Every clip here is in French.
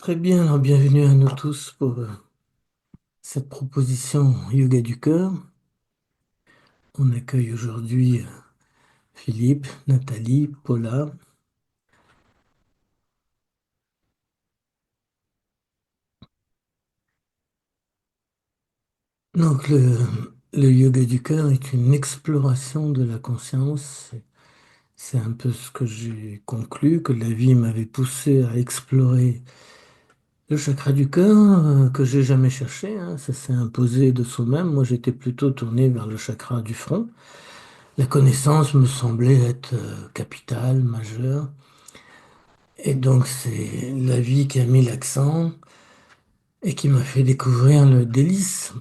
Très bien, alors bienvenue à nous tous pour cette proposition Yoga du cœur. On accueille aujourd'hui Philippe, Nathalie, Paula. Donc le yoga du cœur est une exploration de la conscience. C'est un peu ce que j'ai conclu, que la vie m'avait poussé à explorer le chakra du cœur, que j'ai jamais cherché, hein. Ça s'est imposé de soi-même. Moi, j'étais plutôt tourné vers le chakra du front. La connaissance me semblait être capitale, majeure. Et donc c'est la vie qui a mis l'accent et qui m'a fait découvrir le délice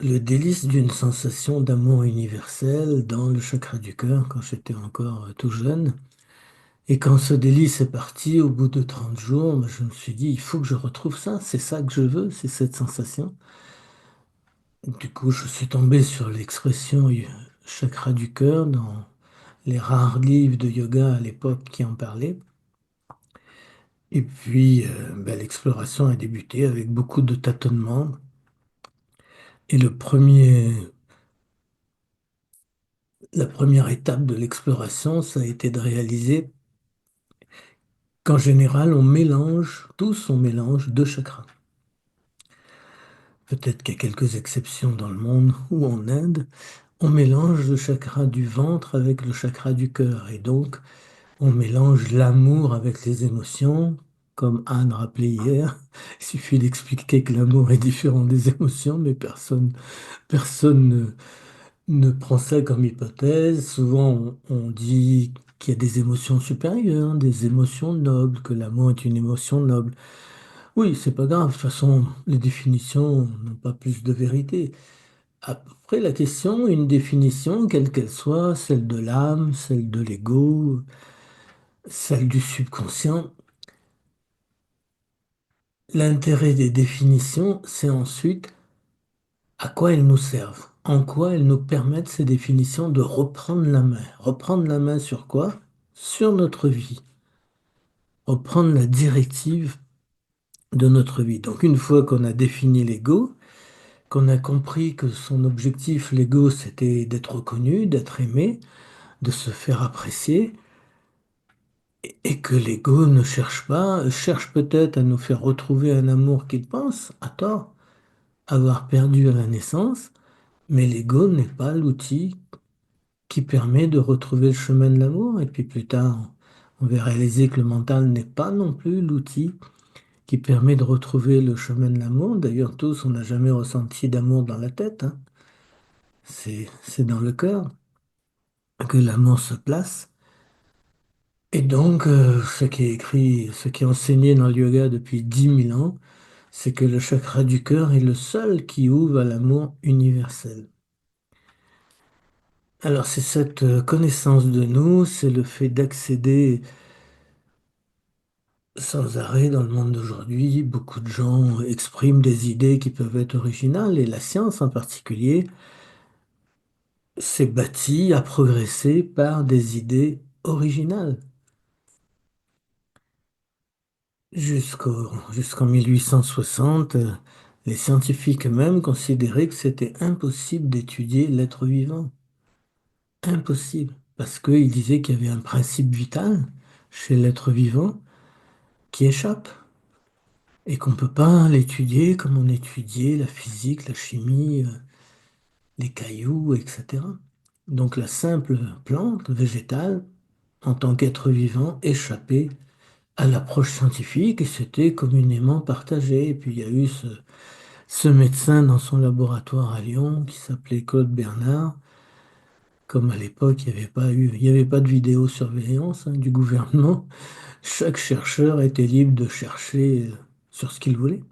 d'une sensation d'amour universel dans le chakra du cœur quand j'étais encore tout jeune. Et quand ce délice est parti, au bout de 30 jours, je me suis dit, il faut que je retrouve ça, c'est ça que je veux, c'est cette sensation. Du coup, je suis tombé sur l'expression chakra du cœur dans les rares livres de yoga à l'époque qui en parlaient. Et puis, l'exploration a débuté avec beaucoup de tâtonnements. Et la première étape de l'exploration, ça a été de réaliser qu'en général, on mélange deux chakras. Peut-être qu'il y a quelques exceptions dans le monde ou en Inde, on mélange le chakra du ventre avec le chakra du cœur. Et donc, on mélange l'amour avec les émotions, comme Anne rappelait hier. Il suffit d'expliquer que l'amour est différent des émotions, mais personne ne prend ça comme hypothèse. Souvent, on dit qu'il y a des émotions supérieures, des émotions nobles, que l'amour est une émotion noble. Oui, c'est pas grave. De toute façon, les définitions n'ont pas plus de vérité. Après, la question, une définition, quelle qu'elle soit, celle de l'âme, celle de l'ego, celle du subconscient, l'intérêt des définitions, c'est ensuite à quoi elles nous servent, en quoi elles nous permettent ces définitions de reprendre la main. Reprendre la main sur quoi? Sur notre vie. Reprendre la directive de notre vie. Donc une fois qu'on a défini l'ego, qu'on a compris que son objectif, l'ego, c'était d'être reconnu, d'être aimé, de se faire apprécier, et que l'ego ne cherche pas, cherche peut-être à nous faire retrouver un amour qu'il pense, à tort, avoir perdu à la naissance, mais l'ego n'est pas l'outil qui permet de retrouver le chemin de l'amour. Et puis plus tard, on va réaliser que le mental n'est pas non plus l'outil qui permet de retrouver le chemin de l'amour. D'ailleurs, tous, on n'a jamais ressenti d'amour dans la tête, hein. C'est dans le cœur que l'amour se place. Et donc, ce qui est écrit, ce qui est enseigné dans le yoga depuis 10 000 ans, c'est que le chakra du cœur est le seul qui ouvre à l'amour universel. Alors, c'est cette connaissance de nous, c'est le fait d'accéder sans arrêt dans le monde d'aujourd'hui. Beaucoup de gens expriment des idées qui peuvent être originales, et la science en particulier s'est bâtie, a progressé par des idées originales. Jusqu'en 1860, les scientifiques eux-mêmes considéraient que c'était impossible d'étudier l'être vivant. Impossible. Parce qu'ils disaient qu'il y avait un principe vital chez l'être vivant qui échappe et qu'on ne peut pas l'étudier comme on étudiait la physique, la chimie, les cailloux, etc. Donc la simple plante végétale, en tant qu'être vivant, échappait à l'approche scientifique et c'était communément partagé. Et puis il y a eu ce médecin dans son laboratoire à Lyon qui s'appelait Claude Bernard. Comme à l'époque, il y avait pas de vidéosurveillance, hein, du gouvernement, chaque chercheur était libre de chercher sur ce qu'il voulait.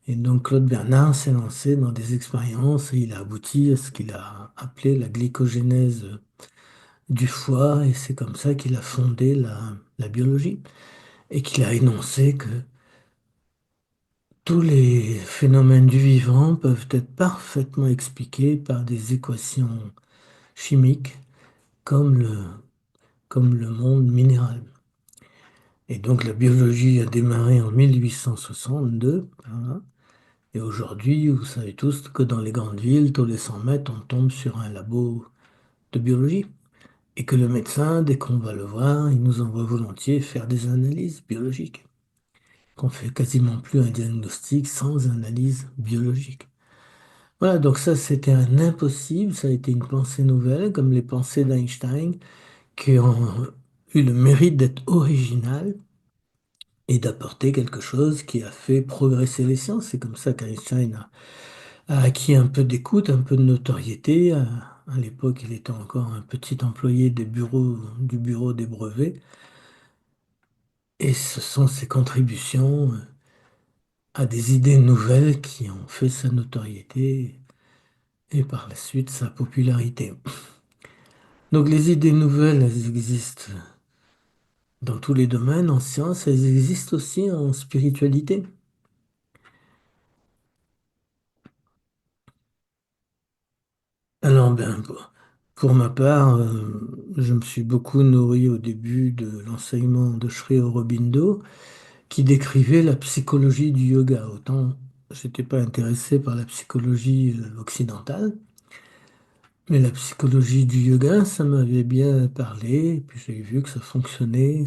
Et donc Claude Bernard s'est lancé dans des expériences et il a abouti à ce qu'il a appelé la glycogénèse du foie et c'est comme ça qu'il a fondé la biologie et qu'il a énoncé que tous les phénomènes du vivant peuvent être parfaitement expliqués par des équations chimiques comme comme le monde minéral. Et donc la biologie a démarré en 1862. Voilà. Et aujourd'hui, vous savez tous que dans les grandes villes, tous les 100 mètres, on tombe sur un labo de biologie. Et que le médecin, dès qu'on va le voir, il nous envoie volontiers faire des analyses biologiques. Qu'on fait quasiment plus un diagnostic sans analyse biologique. Voilà, donc ça c'était un impossible, ça a été une pensée nouvelle, comme les pensées d'Einstein, qui ont eu le mérite d'être originales et d'apporter quelque chose qui a fait progresser les sciences. C'est comme ça qu'Einstein a acquis un peu d'écoute, un peu de notoriété. À l'époque, il était encore un petit employé du bureau des brevets. Et ce sont ses contributions à des idées nouvelles qui ont fait sa notoriété et par la suite sa popularité. Donc les idées nouvelles, elles existent dans tous les domaines, en science, elles existent aussi en spiritualité. Alors, ben, pour ma part, je me suis beaucoup nourri au début de l'enseignement de Sri Aurobindo, qui décrivait la psychologie du yoga. Autant, j'étais pas intéressé par la psychologie occidentale, mais la psychologie du yoga, ça m'avait bien parlé, et puis j'ai vu que ça fonctionnait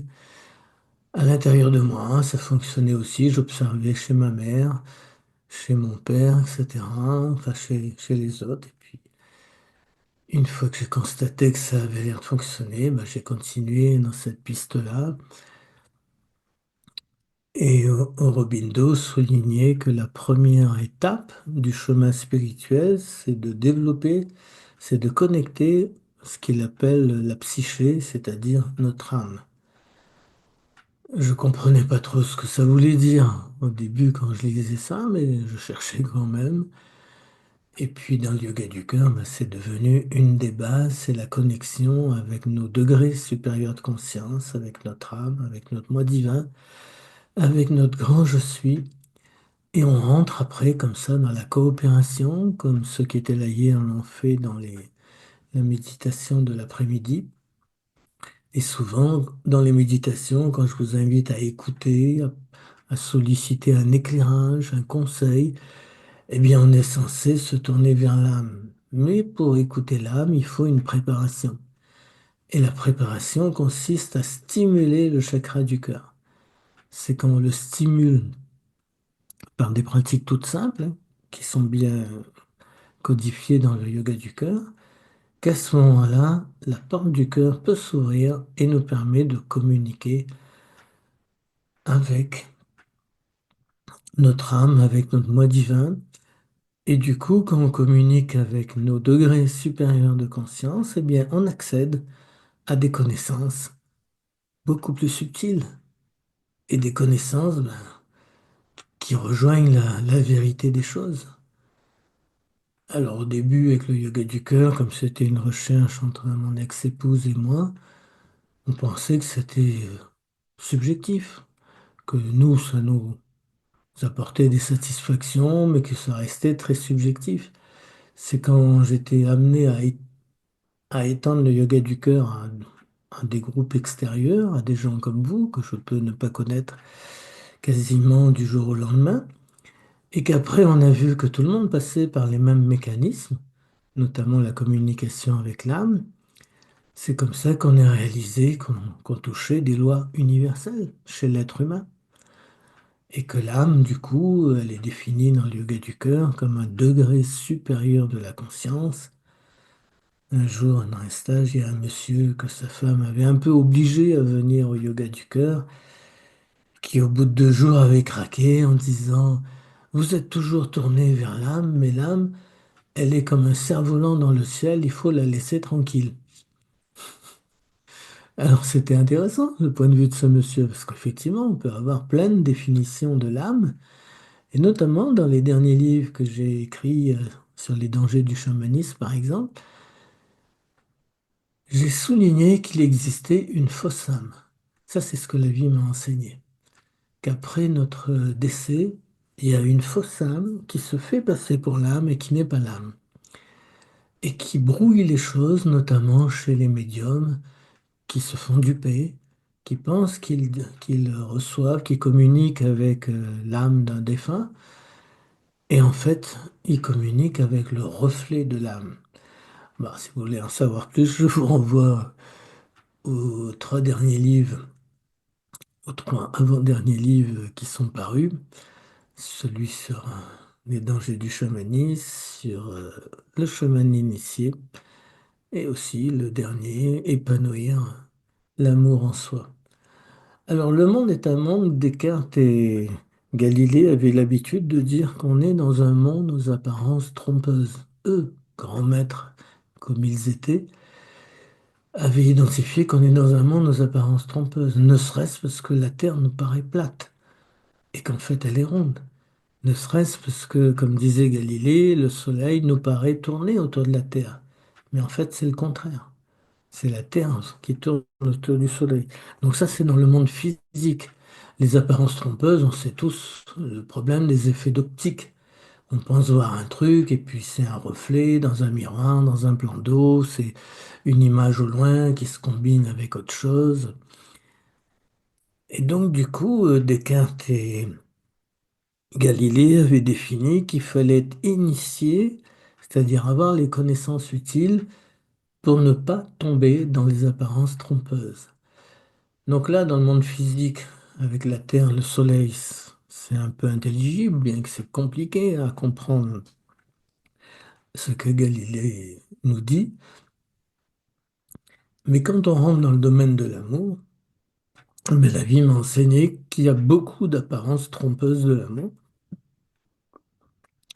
à l'intérieur de moi, ça fonctionnait aussi, j'observais chez ma mère, chez mon père, etc., enfin chez les autres. Et puis, une fois que j'ai constaté que ça avait l'air de fonctionner, ben, j'ai continué dans cette piste-là. Et Aurobindo soulignait que la première étape du chemin spirituel, c'est de développer, c'est de connecter ce qu'il appelle la psyché, c'est-à-dire notre âme. Je comprenais pas trop ce que ça voulait dire au début quand je lisais ça, mais je cherchais quand même. Et puis dans le yoga du cœur, ben, c'est devenu une des bases, c'est la connexion avec nos degrés supérieurs de conscience, avec notre âme, avec notre moi divin, avec notre grand je suis. Et on rentre après comme ça dans la coopération, comme ceux qui étaient là hier l'ont fait dans la méditation de l'après-midi. Et souvent, dans les méditations, quand je vous invite à écouter, à solliciter un éclairage, un conseil, eh bien, on est censé se tourner vers l'âme. Mais pour écouter l'âme, il faut une préparation. Et la préparation consiste à stimuler le chakra du cœur. C'est quand on le stimule par des pratiques toutes simples, hein, qui sont bien codifiées dans le yoga du cœur, qu'à ce moment-là, la porte du cœur peut s'ouvrir et nous permet de communiquer avec notre âme, avec notre moi divin. Et du coup, quand on communique avec nos degrés supérieurs de conscience, eh bien, on accède à des connaissances beaucoup plus subtiles et des connaissances ben, qui rejoignent la vérité des choses. Alors au début, avec le yoga du cœur, comme c'était une recherche entre mon ex-épouse et moi, on pensait que c'était subjectif, que nous, ça nous apportait des satisfactions, mais que ça restait très subjectif. C'est quand j'étais amené à étendre le yoga du cœur à des groupes extérieurs, à des gens comme vous, que je peux ne pas connaître quasiment du jour au lendemain, et qu'après on a vu que tout le monde passait par les mêmes mécanismes, notamment la communication avec l'âme. C'est comme ça qu'on a réalisé qu'on touchait des lois universelles chez l'être humain. Et que l'âme, du coup, elle est définie dans le yoga du cœur comme un degré supérieur de la conscience. Un jour, dans un stage, il y a un monsieur que sa femme avait un peu obligé à venir au yoga du cœur, qui au bout de 2 jours avait craqué en disant, vous êtes toujours tourné vers l'âme, mais l'âme, elle est comme un cerf-volant dans le ciel, il faut la laisser tranquille. Alors c'était intéressant le point de vue de ce monsieur, parce qu'effectivement, on peut avoir plein de définitions de l'âme, et notamment dans les derniers livres que j'ai écrits sur les dangers du chamanisme, par exemple, j'ai souligné qu'il existait une fausse âme. Ça, c'est ce que la vie m'a enseigné. Qu'après notre décès, il y a une fausse âme qui se fait passer pour l'âme et qui n'est pas l'âme. Et qui brouille les choses, notamment chez les médiums qui se font duper, qui pensent qu'ils reçoivent, qu'ils communiquent avec l'âme d'un défunt, et en fait, ils communiquent avec le reflet de l'âme. Bah, si vous voulez en savoir plus, je vous renvoie aux trois derniers livres, aux trois avant-derniers livres qui sont parus, celui sur les dangers du chamanisme, sur le chaman initié, et aussi le dernier, épanouir l'amour en soi. Alors, le monde est un monde. Descartes et Galilée avaient l'habitude de dire qu'on est dans un monde aux apparences trompeuses. Eux, grands maîtres comme ils étaient, avaient identifié qu'on est dans un monde aux apparences trompeuses, ne serait-ce parce que la Terre nous paraît plate et qu'en fait elle est ronde. Ne serait-ce parce que, comme disait Galilée, le Soleil nous paraît tourner autour de la Terre. Mais en fait, c'est le contraire. C'est la Terre qui tourne autour du Soleil. Donc ça, c'est dans le monde physique. Les apparences trompeuses, on sait tous le problème des effets d'optique. On pense voir un truc et puis c'est un reflet dans un miroir, dans un plan d'eau, c'est une image au loin qui se combine avec autre chose. Et donc du coup, Descartes et Galilée avaient défini qu'il fallait être initié, c'est-à-dire avoir les connaissances utiles pour ne pas tomber dans les apparences trompeuses. Donc là, dans le monde physique, avec la Terre, le Soleil, c'est un peu intelligible, bien que c'est compliqué à comprendre ce que Galilée nous dit. Mais quand on rentre dans le domaine de l'amour, mais la vie m'a enseigné qu'il y a beaucoup d'apparences trompeuses de l'amour,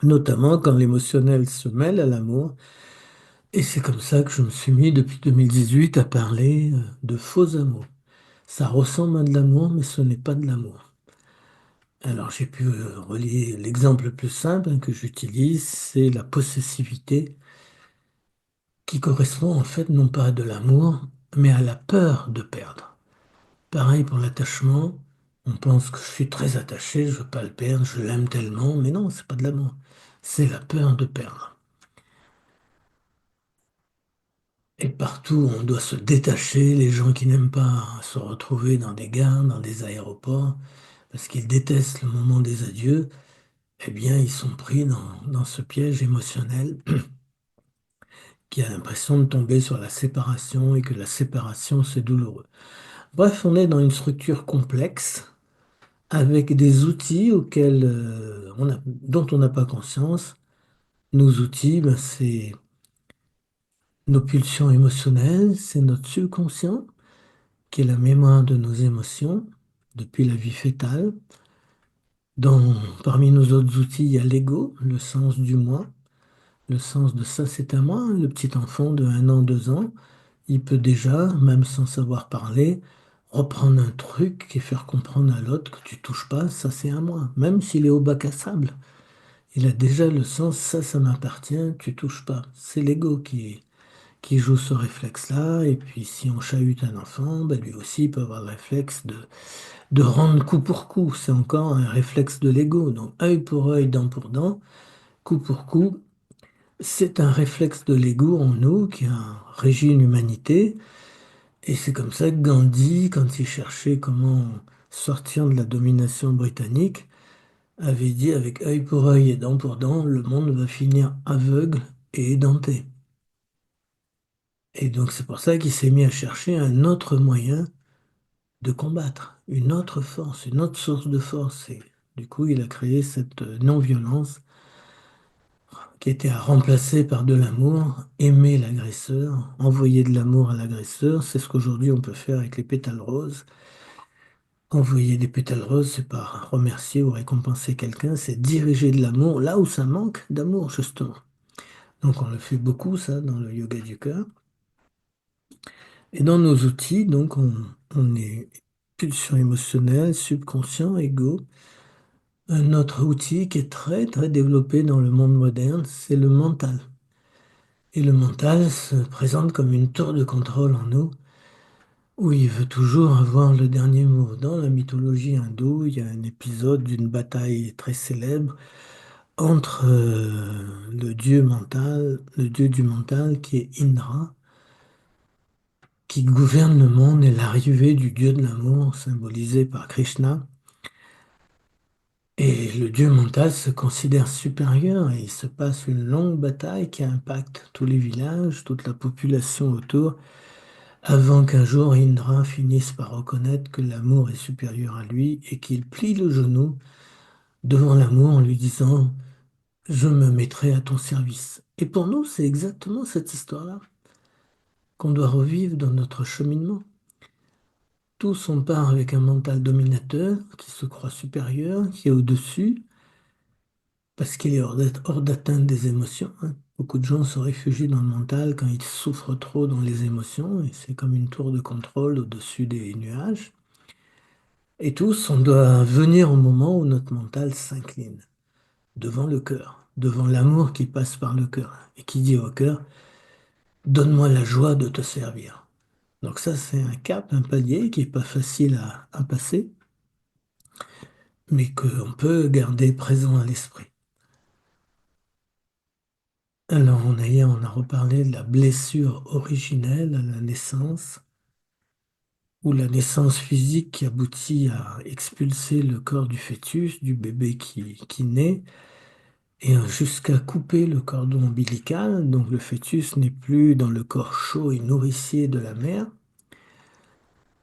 notamment quand l'émotionnel se mêle à l'amour. Et c'est comme ça que je me suis mis depuis 2018 à parler de faux amour. Ça ressemble à de l'amour, mais ce n'est pas de l'amour. Alors j'ai pu relier l'exemple le plus simple que j'utilise, c'est la possessivité, qui correspond en fait non pas à de l'amour, mais à la peur de perdre. Pareil pour l'attachement, on pense que je suis très attaché, je veux pas le perdre, je l'aime tellement, mais non, c'est pas de l'amour, c'est la peur de perdre. Et partout, on doit se détacher, les gens qui n'aiment pas se retrouver dans des gares, dans des aéroports, parce qu'ils détestent le moment des adieux, eh bien, ils sont pris dans ce piège émotionnel qui a l'impression de tomber sur la séparation et que la séparation, c'est douloureux. Bref, on est dans une structure complexe avec des outils auxquels, dont on n'a pas conscience. Nos outils, ben, c'est nos pulsions émotionnelles, c'est notre subconscient, qui est la mémoire de nos émotions depuis la vie fétale. Parmi nos autres outils, il y a l'ego, le sens du moi. Le sens de ça, c'est à moi. Le petit enfant de 1 an, 2 ans, il peut déjà, même sans savoir parler, reprendre un truc et faire comprendre à l'autre que tu touches pas, ça c'est à moi. Même s'il est au bac à sable, il a déjà le sens, ça m'appartient, tu touches pas. C'est l'ego qui joue ce réflexe-là. Et puis si on chahute un enfant, ben, lui aussi il peut avoir le réflexe de rendre coup pour coup. C'est encore un réflexe de l'ego. Donc œil pour œil, dent pour dent, coup pour coup. C'est un réflexe de l'ego en nous qui a régi l'humanité. Et c'est comme ça que Gandhi, quand il cherchait comment sortir de la domination britannique, avait dit avec œil pour œil et dent pour dent, le monde va finir aveugle et édenté. Et donc c'est pour ça qu'il s'est mis à chercher un autre moyen de combattre, une autre force, une autre source de force. Et du coup, il a créé cette non-violence qui était à remplacer par de l'amour, aimer l'agresseur, envoyer de l'amour à l'agresseur. C'est ce qu'aujourd'hui on peut faire avec les pétales roses. Envoyer des pétales roses, c'est pas remercier ou récompenser quelqu'un, c'est diriger de l'amour là où ça manque d'amour, justement. Donc on le fait beaucoup, ça, dans le yoga du cœur. Et dans nos outils, donc on est pulsion émotionnelle, subconscient, ego. Un autre outil qui est très très développé dans le monde moderne, c'est le mental. Et le mental se présente comme une tour de contrôle en nous, où il veut toujours avoir le dernier mot. Dans la mythologie hindoue, il y a un épisode d'une bataille très célèbre entre le dieu mental, le dieu du mental qui est Indra, qui gouverne le monde est l'arrivée du dieu de l'amour, symbolisé par Krishna. Et le dieu mental se considère supérieur et il se passe une longue bataille qui impacte tous les villages, toute la population autour, avant qu'un jour Indra finisse par reconnaître que l'amour est supérieur à lui et qu'il plie le genou devant l'amour en lui disant je me mettrai à ton service. Et pour nous, c'est exactement cette histoire-là qu'on doit revivre dans notre cheminement. Tous on part avec un mental dominateur qui se croit supérieur, qui est au-dessus, parce qu'il est hors d'atteinte des émotions, hein. Beaucoup de gens se réfugient dans le mental quand ils souffrent trop dans les émotions, et c'est comme une tour de contrôle au-dessus des nuages. Et tous, on doit venir au moment où notre mental s'incline, devant le cœur, devant l'amour qui passe par le cœur, et qui dit au cœur, donne-moi la joie de te servir. Donc ça, c'est un cap, un palier qui n'est pas facile à passer, mais qu'on peut garder présent à l'esprit. Alors, on a reparlé de la blessure originelle à la naissance, ou la naissance physique qui aboutit à expulser le corps du fœtus, du bébé qui naît, et jusqu'à couper le cordon ombilical, donc le fœtus n'est plus dans le corps chaud et nourricier de la mère,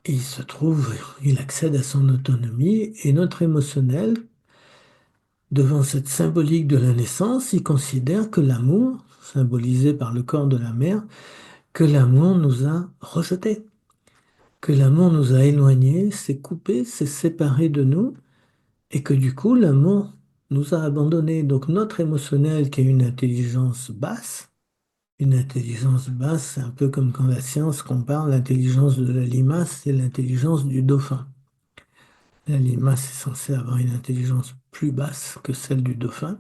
et il se trouve, il accède à son autonomie, et notre émotionnel, devant cette symbolique de la naissance, il considère que l'amour, symbolisé par le corps de la mère, que l'amour nous a rejetés, que l'amour nous a éloignés, s'est coupé, s'est séparé de nous, et que du coup, l'amour nous a abandonnés. Donc notre émotionnel, qui est une intelligence basse, c'est un peu comme quand la science compare l'intelligence de la limace et l'intelligence du dauphin. La limace est censée avoir une intelligence plus basse que celle du dauphin.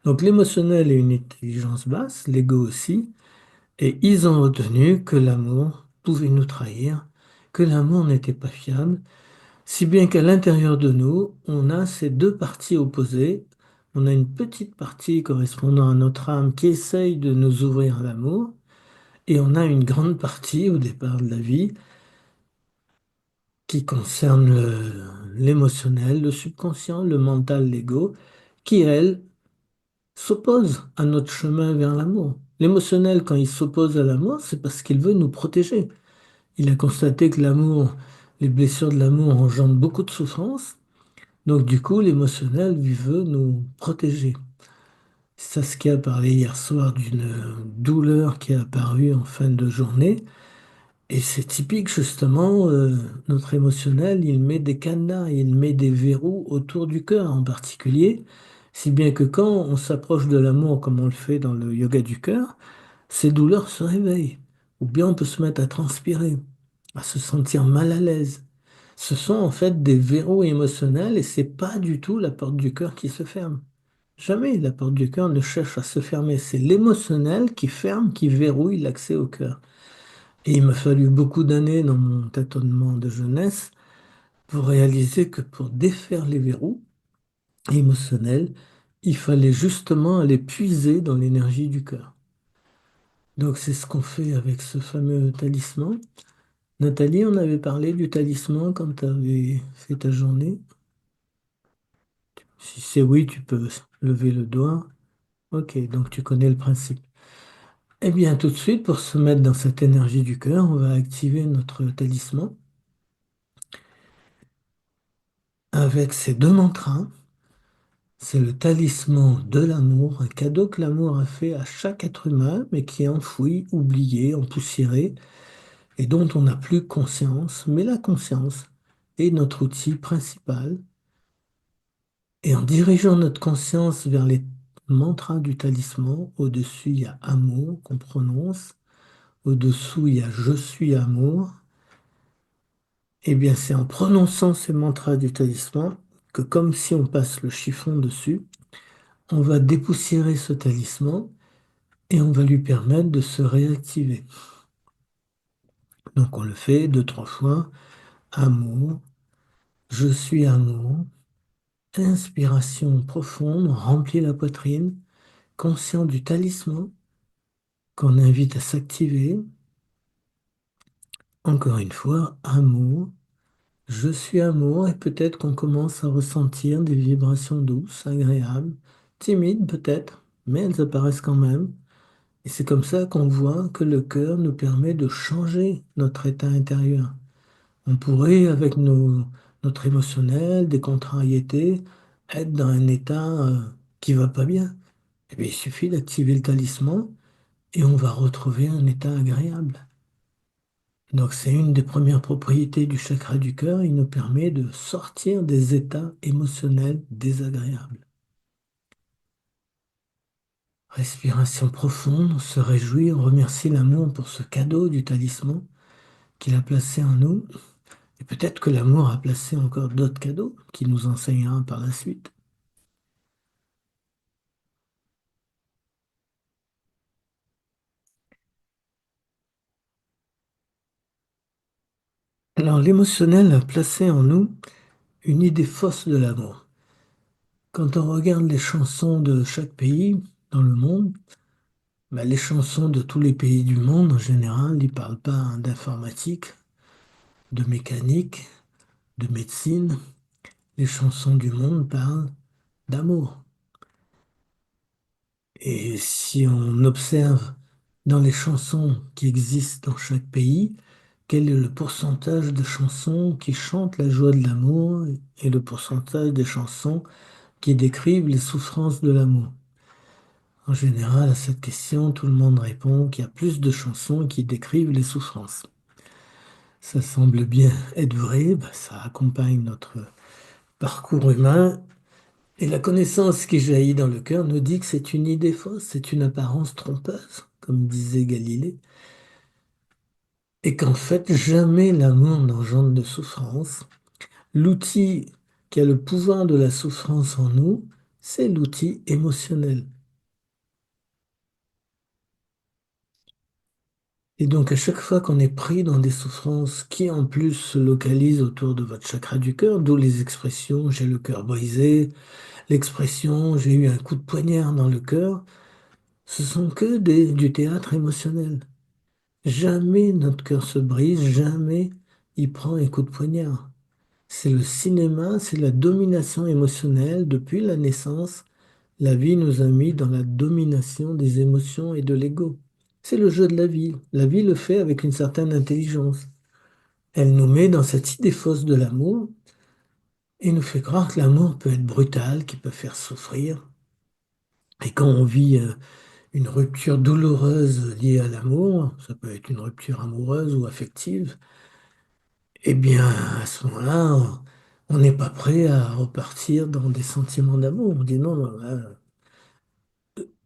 Donc l'émotionnel est une intelligence basse, l'ego aussi, et ils ont retenu que l'amour pouvait nous trahir, que l'amour n'était pas fiable, si bien qu'à l'intérieur de nous, on a ces deux parties opposées. On a une petite partie correspondant à notre âme qui essaye de nous ouvrir à l'amour, et on a une grande partie au départ de la vie qui concerne l'émotionnel, le subconscient, le mental, l'ego, qui, elle, s'oppose à notre chemin vers l'amour. L'émotionnel, quand il s'oppose à l'amour, c'est parce qu'il veut nous protéger. Il a constaté que l'amour, les blessures de l'amour engendrent beaucoup de souffrance. Donc du coup, l'émotionnel, lui, veut nous protéger. Saskia parlait hier soir d'une douleur qui est apparue en fin de journée. Et c'est typique, justement, notre émotionnel, il met des cadenas, il met des verrous autour du cœur en particulier, si bien que quand on s'approche de l'amour, comme on le fait dans le yoga du cœur, ces douleurs se réveillent. Ou bien on peut se mettre à transpirer, à se sentir mal à l'aise. Ce sont en fait des verrous émotionnels et c'est pas du tout la porte du cœur qui se ferme. Jamais la porte du cœur ne cherche à se fermer. C'est l'émotionnel qui ferme, qui verrouille l'accès au cœur. Et il m'a fallu beaucoup d'années dans mon tâtonnement de jeunesse pour réaliser que pour défaire les verrous émotionnels, il fallait justement aller puiser dans l'énergie du cœur. Donc c'est ce qu'on fait avec ce fameux talisman. Nathalie, on avait parlé du talisman quand tu avais fait ta journée. Si c'est oui, tu peux lever le doigt. Ok, donc tu connais le principe. Eh bien, tout de suite, pour se mettre dans cette énergie du cœur, on va activer notre talisman avec ces deux mantras. C'est le talisman de l'amour, un cadeau que l'amour a fait à chaque être humain, mais qui est enfoui, oublié, empoussiéré, et dont on n'a plus conscience. Mais la conscience est notre outil principal. Et en dirigeant notre conscience vers les mantras du talisman, au-dessus, il y a amour qu'on prononce, au-dessous, il y a je suis amour. Eh bien, c'est en prononçant ces mantras du talisman que, comme si on passe le chiffon dessus, on va dépoussiérer ce talisman et on va lui permettre de se réactiver. Donc, on le fait deux, trois fois. Amour, je suis amour. Inspiration profonde, remplit la poitrine, conscient du talisman qu'on invite à s'activer. Encore une fois, amour. Je suis amour et peut-être qu'on commence à ressentir des vibrations douces, agréables, timides peut-être, mais elles apparaissent quand même. Et c'est comme ça qu'on voit que le cœur nous permet de changer notre état intérieur. On pourrait, avec notre émotionnel, des contrariétés, être dans un état qui va pas bien. Eh bien, il suffit d'activer le talisman et on va retrouver un état agréable. Donc, c'est une des premières propriétés du chakra du cœur. Il nous permet de sortir des états émotionnels désagréables. Respiration profonde, on se réjouit, on remercie l'amour pour ce cadeau du talisman qu'il a placé en nous. Et peut-être que l'amour a placé encore d'autres cadeaux qu'il nous enseignera par la suite. Alors, l'émotionnel a placé en nous une idée fausse de l'amour. Quand on regarde les chansons de chaque pays dans le monde, bah, les chansons de tous les pays du monde en général, ils ne parlent pas d'informatique, de mécanique, de médecine. Les chansons du monde parlent d'amour. Et si on observe dans les chansons qui existent dans chaque pays, quel est le pourcentage de chansons qui chantent la joie de l'amour et le pourcentage des chansons qui décrivent les souffrances de l'amour? En général, à cette question, tout le monde répond qu'il y a plus de chansons qui décrivent les souffrances. Ça semble bien être vrai, bah, ça accompagne notre parcours humain. Et la connaissance qui jaillit dans le cœur nous dit que c'est une idée fausse, c'est une apparence trompeuse, comme disait Galilée, et qu'en fait, jamais l'amour n'engendre de souffrance. L'outil qui a le pouvoir de la souffrance en nous, c'est l'outil émotionnel. Et donc, à chaque fois qu'on est pris dans des souffrances qui, en plus, se localisent autour de votre chakra du cœur, d'où les expressions j'ai le cœur brisé, l'expression j'ai eu un coup de poignard dans le cœur, ce sont que du théâtre émotionnel. Jamais notre cœur se brise, jamais il prend un coup de poignard. C'est le cinéma, c'est la domination émotionnelle. Depuis la naissance, la vie nous a mis dans la domination des émotions et de l'ego. C'est le jeu de la vie. La vie le fait avec une certaine intelligence. Elle nous met dans cette idée fausse de l'amour et nous fait croire que l'amour peut être brutal, qu'il peut faire souffrir. Et quand on vit une rupture douloureuse liée à l'amour, ça peut être une rupture amoureuse ou affective, eh bien, à ce moment-là, on n'est pas prêt à repartir dans des sentiments d'amour. On dit non, non, là,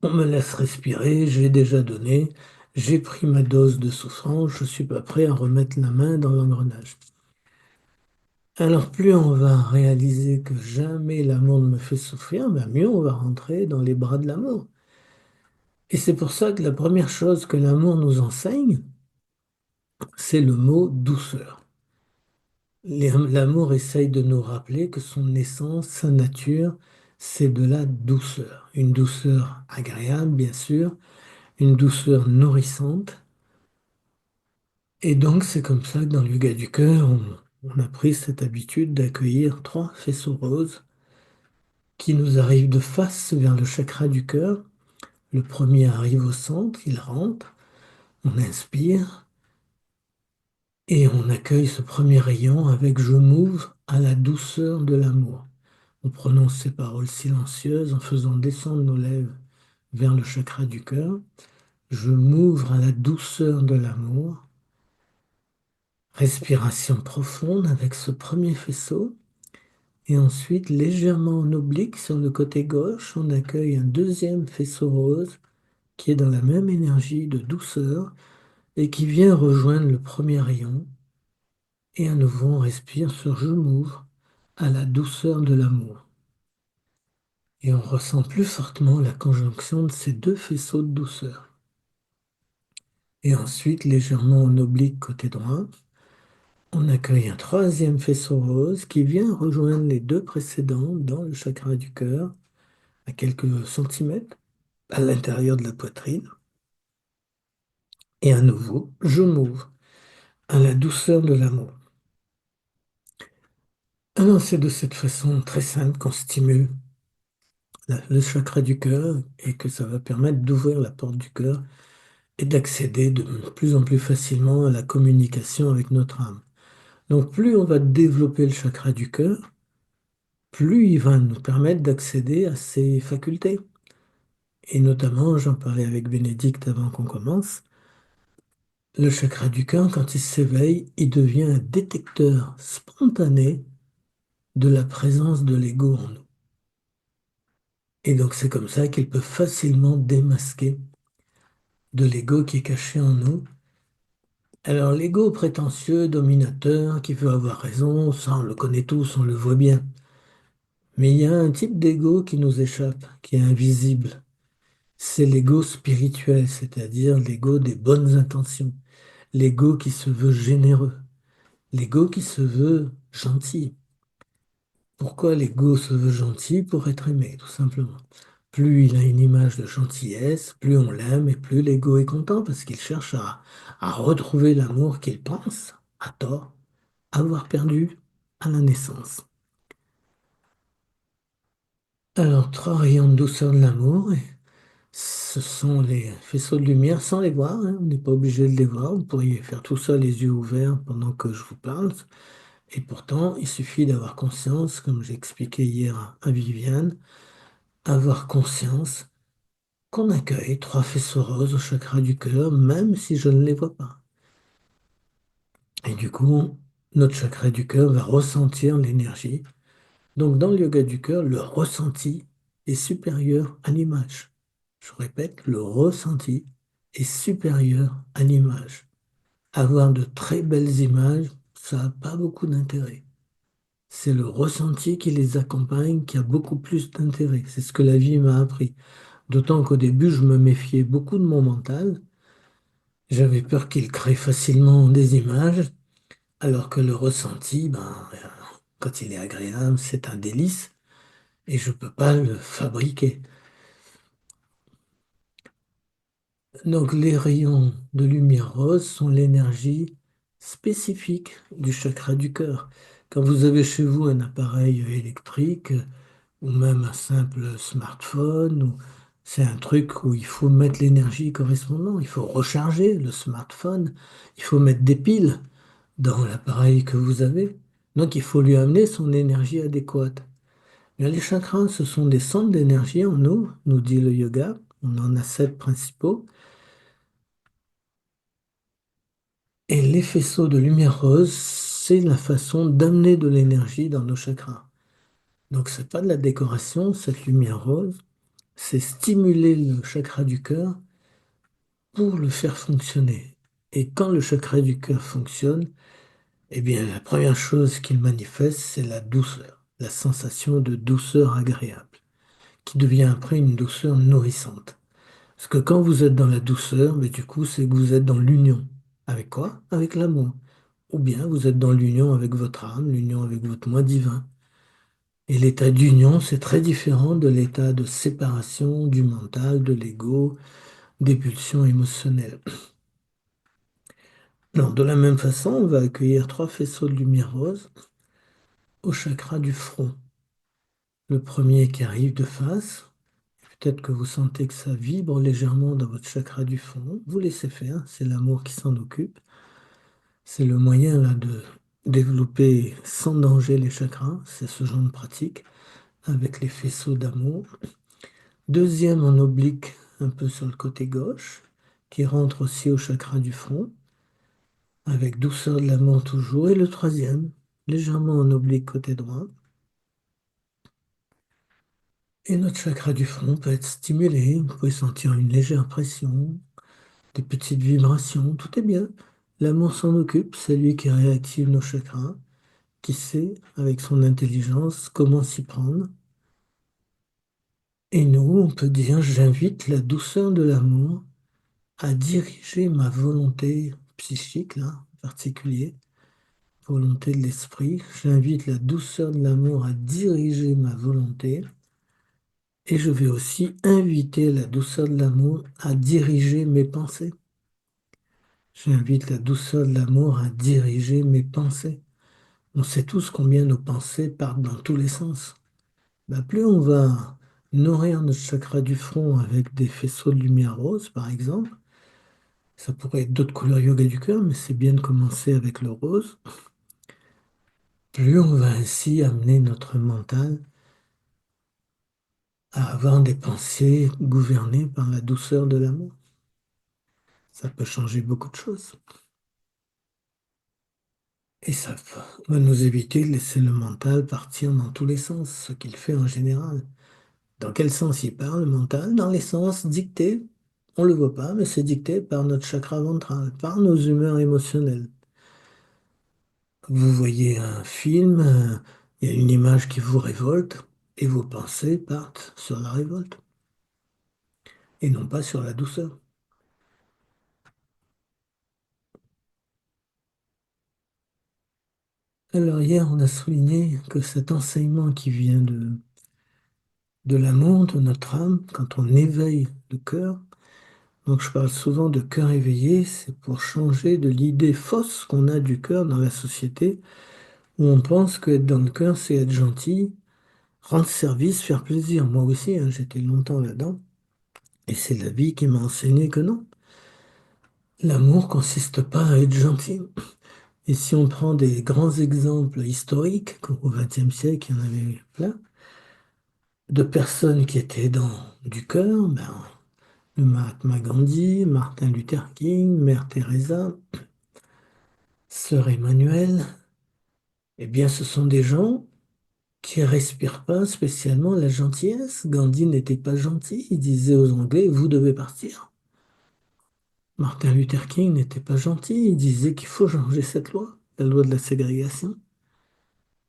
on me laisse respirer, j'ai déjà donné, j'ai pris ma dose de souffrance, je ne suis pas prêt à remettre la main dans l'engrenage. Alors plus on va réaliser que jamais l'amour ne me fait souffrir, ben mieux on va rentrer dans les bras de l'amour. Et c'est pour ça que la première chose que l'amour nous enseigne, c'est le mot douceur. L'amour essaye de nous rappeler que son essence, sa nature, c'est de la douceur. Une douceur agréable, bien sûr, une douceur nourrissante. Et donc, c'est comme ça que dans le yoga du cœur, on a pris cette habitude d'accueillir trois faisceaux roses qui nous arrivent de face vers le chakra du cœur. Le premier arrive au centre, il rentre, on inspire et on accueille ce premier rayon avec je m'ouvre à la douceur de l'amour. On prononce ces paroles silencieuses en faisant descendre nos lèvres vers le chakra du cœur. Je m'ouvre à la douceur de l'amour. Respiration profonde avec ce premier faisceau. Et ensuite, légèrement en oblique sur le côté gauche, on accueille un deuxième faisceau rose qui est dans la même énergie de douceur et qui vient rejoindre le premier rayon. Et à nouveau, on respire sur je m'ouvre à la douceur de l'amour. Et on ressent plus fortement la conjonction de ces deux faisceaux de douceur. Et ensuite, légèrement en oblique côté droit, on accueille un troisième faisceau rose qui vient rejoindre les deux précédents dans le chakra du cœur, à quelques centimètres à l'intérieur de la poitrine. Et à nouveau, je m'ouvre à la douceur de l'amour. Alors, c'est de cette façon très simple qu'on stimule le chakra du cœur et que ça va permettre d'ouvrir la porte du cœur et d'accéder de plus en plus facilement à la communication avec notre âme. Donc, plus on va développer le chakra du cœur, plus il va nous permettre d'accéder à ces facultés. Et notamment, j'en parlais avec Bénédicte avant qu'on commence, le chakra du cœur, quand il s'éveille, il devient un détecteur spontané de la présence de l'ego en nous. Et donc c'est comme ça qu'il peut facilement démasquer de l'ego qui est caché en nous. Alors l'ego prétentieux, dominateur, qui veut avoir raison, ça on le connaît tous, on le voit bien. Mais il y a un type d'ego qui nous échappe, qui est invisible. C'est l'ego spirituel, c'est-à-dire l'ego des bonnes intentions, l'ego qui se veut généreux, l'ego qui se veut gentil. Pourquoi l'ego se veut gentil? Pour être aimé, tout simplement. Plus il a une image de gentillesse, plus on l'aime et plus l'ego est content parce qu'il cherche à retrouver l'amour qu'il pense, à tort, avoir perdu à la naissance. Alors, trois rayons de douceur de l'amour, et ce sont les faisceaux de lumière sans les voir, hein. On n'est pas obligé de les voir, vous pourriez faire tout ça les yeux ouverts pendant que je vous parle. Et pourtant, il suffit d'avoir conscience, comme j'ai expliqué hier à Viviane, avoir conscience qu'on accueille trois faisceaux roses au chakra du cœur, même si je ne les vois pas. Et du coup, notre chakra du cœur va ressentir l'énergie. Donc, dans le yoga du cœur, le ressenti est supérieur à l'image. Je répète, le ressenti est supérieur à l'image. Avoir de très belles images, ça n'a pas beaucoup d'intérêt. C'est le ressenti qui les accompagne qui a beaucoup plus d'intérêt. C'est ce que la vie m'a appris. D'autant qu'au début, je me méfiais beaucoup de mon mental. J'avais peur qu'il crée facilement des images, alors que le ressenti, quand il est agréable, c'est un délice et je ne peux pas le fabriquer. Donc les rayons de lumière rose sont l'énergie spécifique du chakra du cœur. Quand vous avez chez vous un appareil électrique, ou même un simple smartphone, c'est un truc où il faut mettre l'énergie correspondante, il faut recharger le smartphone, il faut mettre des piles dans l'appareil que vous avez. Donc il faut lui amener son énergie adéquate. Bien, les chakras, ce sont des centres d'énergie en nous, nous dit le yoga. On en a sept principaux. Et les faisceaux de lumière rose, c'est la façon d'amener de l'énergie dans nos chakras. Donc c'est pas de la décoration, cette lumière rose. C'est stimuler le chakra du cœur pour le faire fonctionner. Et quand le chakra du cœur fonctionne, eh bien, la première chose qu'il manifeste, c'est la douceur, la sensation de douceur agréable, qui devient après une douceur nourrissante. Parce que quand vous êtes dans la douceur, mais du coup, c'est que vous êtes dans l'union. Avec quoi? Avec l'amour. Ou bien vous êtes dans l'union avec votre âme, l'union avec votre moi divin. Et l'état d'union, c'est très différent de l'état de séparation du mental, de l'ego, des pulsions émotionnelles. Alors, de la même façon, on va accueillir trois faisceaux de lumière rose au chakra du front. Le premier qui arrive de face, peut-être que vous sentez que ça vibre légèrement dans votre chakra du front. Vous laissez faire, c'est l'amour qui s'en occupe. C'est le moyen là de développer sans danger les chakras, c'est ce genre de pratique avec les faisceaux d'amour. Deuxième en oblique, un peu sur le côté gauche, qui rentre aussi au chakra du front. Avec douceur de l'amour toujours. Et le troisième, légèrement en oblique côté droit. Et notre chakra du front peut être stimulé. Vous pouvez sentir une légère pression, des petites vibrations. Tout est bien. L'amour s'en occupe. C'est lui qui réactive nos chakras, qui sait, avec son intelligence, comment s'y prendre. Et nous, on peut dire, j'invite la douceur de l'amour à diriger ma volonté psychique, là, en particulier, volonté de l'esprit. J'invite la douceur de l'amour à diriger ma volonté et je vais aussi inviter la douceur de l'amour à diriger mes pensées. J'invite la douceur de l'amour à diriger mes pensées. On sait tous combien nos pensées partent dans tous les sens. Bah, plus on va nourrir notre chakra du front avec des faisceaux de lumière rose, par exemple, ça pourrait être d'autres couleurs yoga du cœur, mais c'est bien de commencer avec le rose. Plus on va ainsi amener notre mental à avoir des pensées gouvernées par la douceur de l'amour. Ça peut changer beaucoup de choses. Et ça va nous éviter de laisser le mental partir dans tous les sens, ce qu'il fait en général. Dans quel sens il part, le mental? Dans les sens dictés, on ne le voit pas, mais c'est dicté par notre chakra ventral, par nos humeurs émotionnelles. Vous voyez un film, il y a une image qui vous révolte, et vos pensées partent sur la révolte, et non pas sur la douceur. Alors hier, on a souligné que cet enseignement qui vient de l'amour de notre âme, quand on éveille le cœur, donc je parle souvent de cœur éveillé, c'est pour changer de l'idée fausse qu'on a du cœur dans la société, où on pense qu'être dans le cœur, c'est être gentil, rendre service, faire plaisir. Moi aussi, hein, j'étais longtemps là-dedans, et c'est la vie qui m'a enseigné que non. L'amour consiste pas à être gentil. Et si on prend des grands exemples historiques, comme au XXe siècle, il y en avait plein, de personnes qui étaient dans du cœur, ben, le Mahatma Gandhi, Martin Luther King, Mère Teresa, Sœur Emmanuelle, eh bien, ce sont des gens qui respirent pas spécialement la gentillesse. Gandhi n'était pas gentil, il disait aux Anglais, vous devez partir. Martin Luther King n'était pas gentil, il disait qu'il faut changer cette loi, la loi de la ségrégation.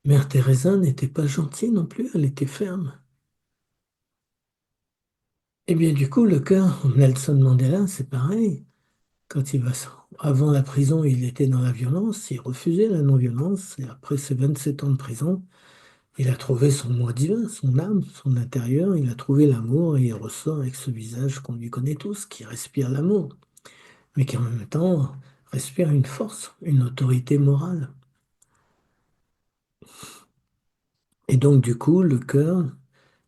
Mère Teresa n'était pas gentille non plus, elle était ferme. Eh bien, du coup, le cœur, Nelson Mandela, c'est pareil. Quand il va, avant la prison, il était dans la violence, il refusait la non-violence, et après ses 27 ans de prison, il a trouvé son moi divin, son âme, son intérieur, il a trouvé l'amour, et il ressort avec ce visage qu'on lui connaît tous, qui respire l'amour, mais qui en même temps respire une force, une autorité morale. Et donc, du coup, le cœur,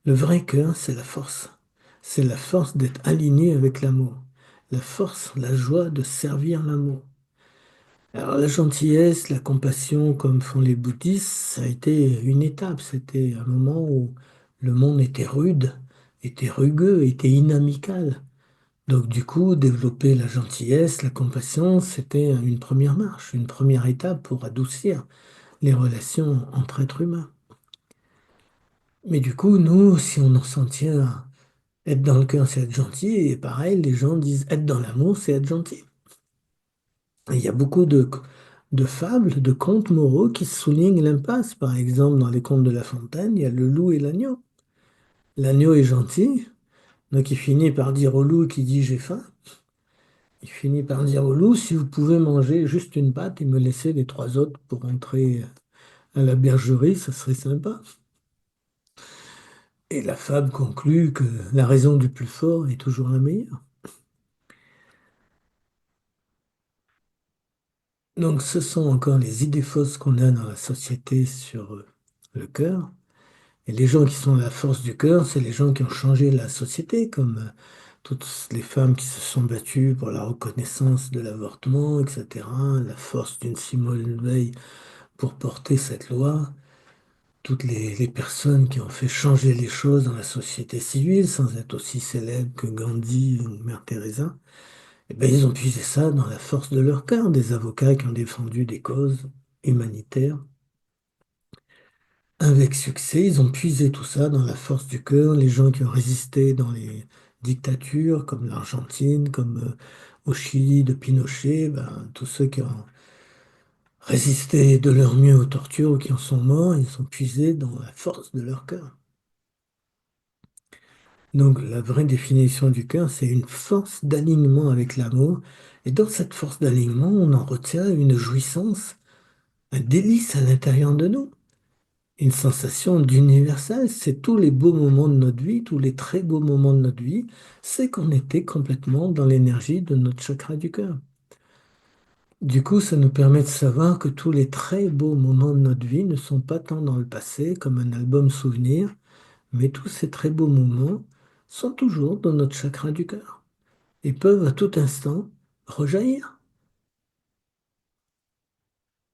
le vrai cœur, c'est la force. C'est la force d'être aligné avec l'amour. La force, la joie de servir l'amour. Alors la gentillesse, la compassion, comme font les bouddhistes, ça a été une étape. C'était un moment où le monde était rude, était rugueux, était inamical. Donc du coup, développer la gentillesse, la compassion, c'était une première marche, une première étape pour adoucir les relations entre êtres humains. Mais du coup, nous, si on en s'en tient à être dans le cœur, c'est être gentil, et pareil, les gens disent être dans l'amour, c'est être gentil. Et il y a beaucoup de fables, de contes moraux qui soulignent l'impasse. Par exemple, dans les contes de La Fontaine, il y a le loup et l'agneau. L'agneau est gentil, donc il finit par dire au loup qui dit j'ai faim. Il finit par dire au loup si vous pouvez manger juste une pâte et me laisser les trois autres pour entrer à la bergerie, ça serait sympa. Et la fable conclut que la raison du plus fort est toujours la meilleure. Donc ce sont encore les idées fausses qu'on a dans la société sur le cœur. Et les gens qui sont la force du cœur, c'est les gens qui ont changé la société, comme toutes les femmes qui se sont battues pour la reconnaissance de l'avortement, etc. La force d'une Simone Veil pour porter cette loi. Toutes les personnes qui ont fait changer les choses dans la société civile, sans être aussi célèbres que Gandhi ou Mère Teresa, eh ben, ils ont puisé ça dans la force de leur cœur. Des avocats qui ont défendu des causes humanitaires avec succès, ils ont puisé tout ça dans la force du cœur. Les gens qui ont résisté dans les dictatures, comme l'Argentine, comme au Chili de Pinochet, ben, tous ceux qui ont résisté de leur mieux aux tortures ou qui en sont morts, ils ont puisé dans la force de leur cœur. Donc la vraie définition du cœur, c'est une force d'alignement avec l'amour. Et dans cette force d'alignement, on en retient une jouissance, un délice à l'intérieur de nous. Une sensation d'universel, c'est tous les beaux moments de notre vie, tous les très beaux moments de notre vie, c'est qu'on était complètement dans l'énergie de notre chakra du cœur. Du coup, ça nous permet de savoir que tous les très beaux moments de notre vie ne sont pas tant dans le passé comme un album souvenir, mais tous ces très beaux moments sont toujours dans notre chakra du cœur et peuvent à tout instant rejaillir.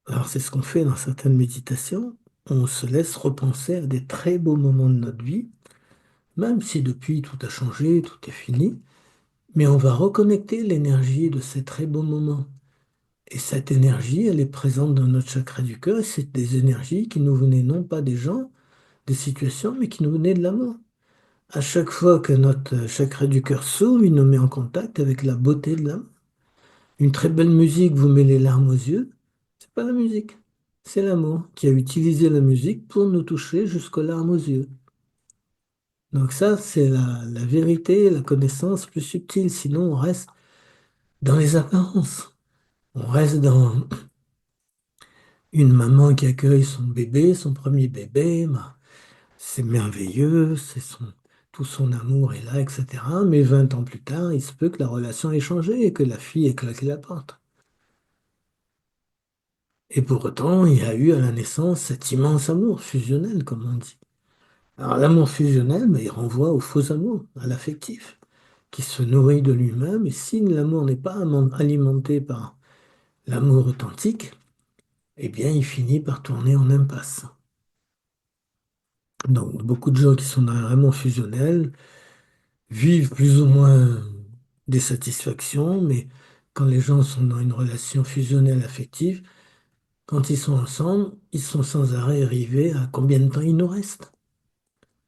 Alors c'est ce qu'on fait dans certaines méditations. On se laisse repenser à des très beaux moments de notre vie, même si depuis tout a changé, tout est fini, mais on va reconnecter l'énergie de ces très beaux moments. Et cette énergie, elle est présente dans notre chakra du cœur, et c'est des énergies qui nous venaient non pas des gens, des situations, mais qui nous venaient de l'amour. À chaque fois que notre chakra du cœur s'ouvre, il nous met en contact avec la beauté de l'amour. Une très belle musique vous met les larmes aux yeux, c'est pas la musique, c'est l'amour qui a utilisé la musique pour nous toucher jusqu'aux larmes aux yeux. Donc ça, c'est la vérité, la connaissance plus subtile. Sinon, on reste dans les apparences. On reste dans une maman qui accueille son bébé, son premier bébé. Bah, c'est merveilleux, tout son amour est là, etc. Mais 20 ans plus tard, il se peut que la relation ait changé et que la fille ait claqué la porte. Et pour autant, il y a eu à la naissance cet immense amour fusionnel, comme on dit. Alors l'amour fusionnel, mais il renvoie au faux amour, à l'affectif, qui se nourrit de lui-même. Et si l'amour n'est pas alimenté par l'amour authentique, eh bien il finit par tourner en impasse. Donc beaucoup de gens qui sont dans un amour fusionnel vivent plus ou moins des satisfactions, mais quand les gens sont dans une relation fusionnelle affective, quand ils sont ensemble, ils sont sans arrêt rivés à combien de temps il nous reste.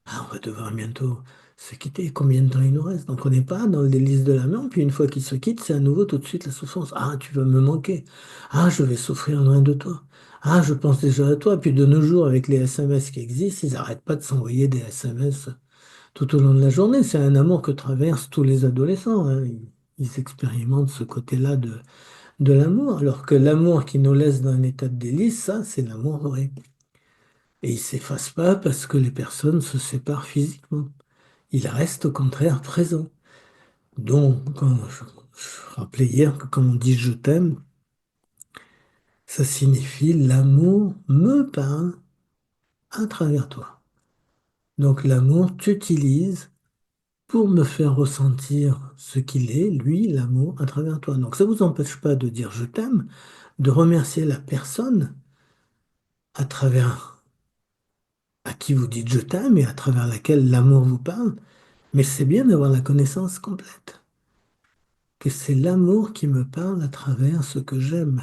Ah, on va devoir bientôt se quitter. Combien de temps il nous reste? Donc on n'est pas dans le délice de l'amour. Puis une fois qu'il se quitte, c'est à nouveau tout de suite la souffrance. Ah, tu vas me manquer. Ah, je vais souffrir loin de toi. Ah, je pense déjà à toi. Puis de nos jours, avec les SMS qui existent, ils n'arrêtent pas de s'envoyer des SMS tout au long de la journée. C'est un amour que traversent tous les adolescents, hein. Ils expérimentent ce côté-là de l'amour. Alors que l'amour qui nous laisse dans un état de délice, ça, c'est l'amour vrai. Et il s'efface pas parce que les personnes se séparent physiquement. Il reste au contraire présent. Donc, quand je rappelais hier que quand on dit je t'aime, ça signifie l'amour me parle à travers toi. Donc l'amour t'utilise pour me faire ressentir ce qu'il est, lui, l'amour, à travers toi. Donc ça ne vous empêche pas de dire je t'aime, de remercier la personne à travers à qui vous dites je t'aime et à travers laquelle l'amour vous parle, mais c'est bien d'avoir la connaissance complète, que c'est l'amour qui me parle à travers ce que j'aime.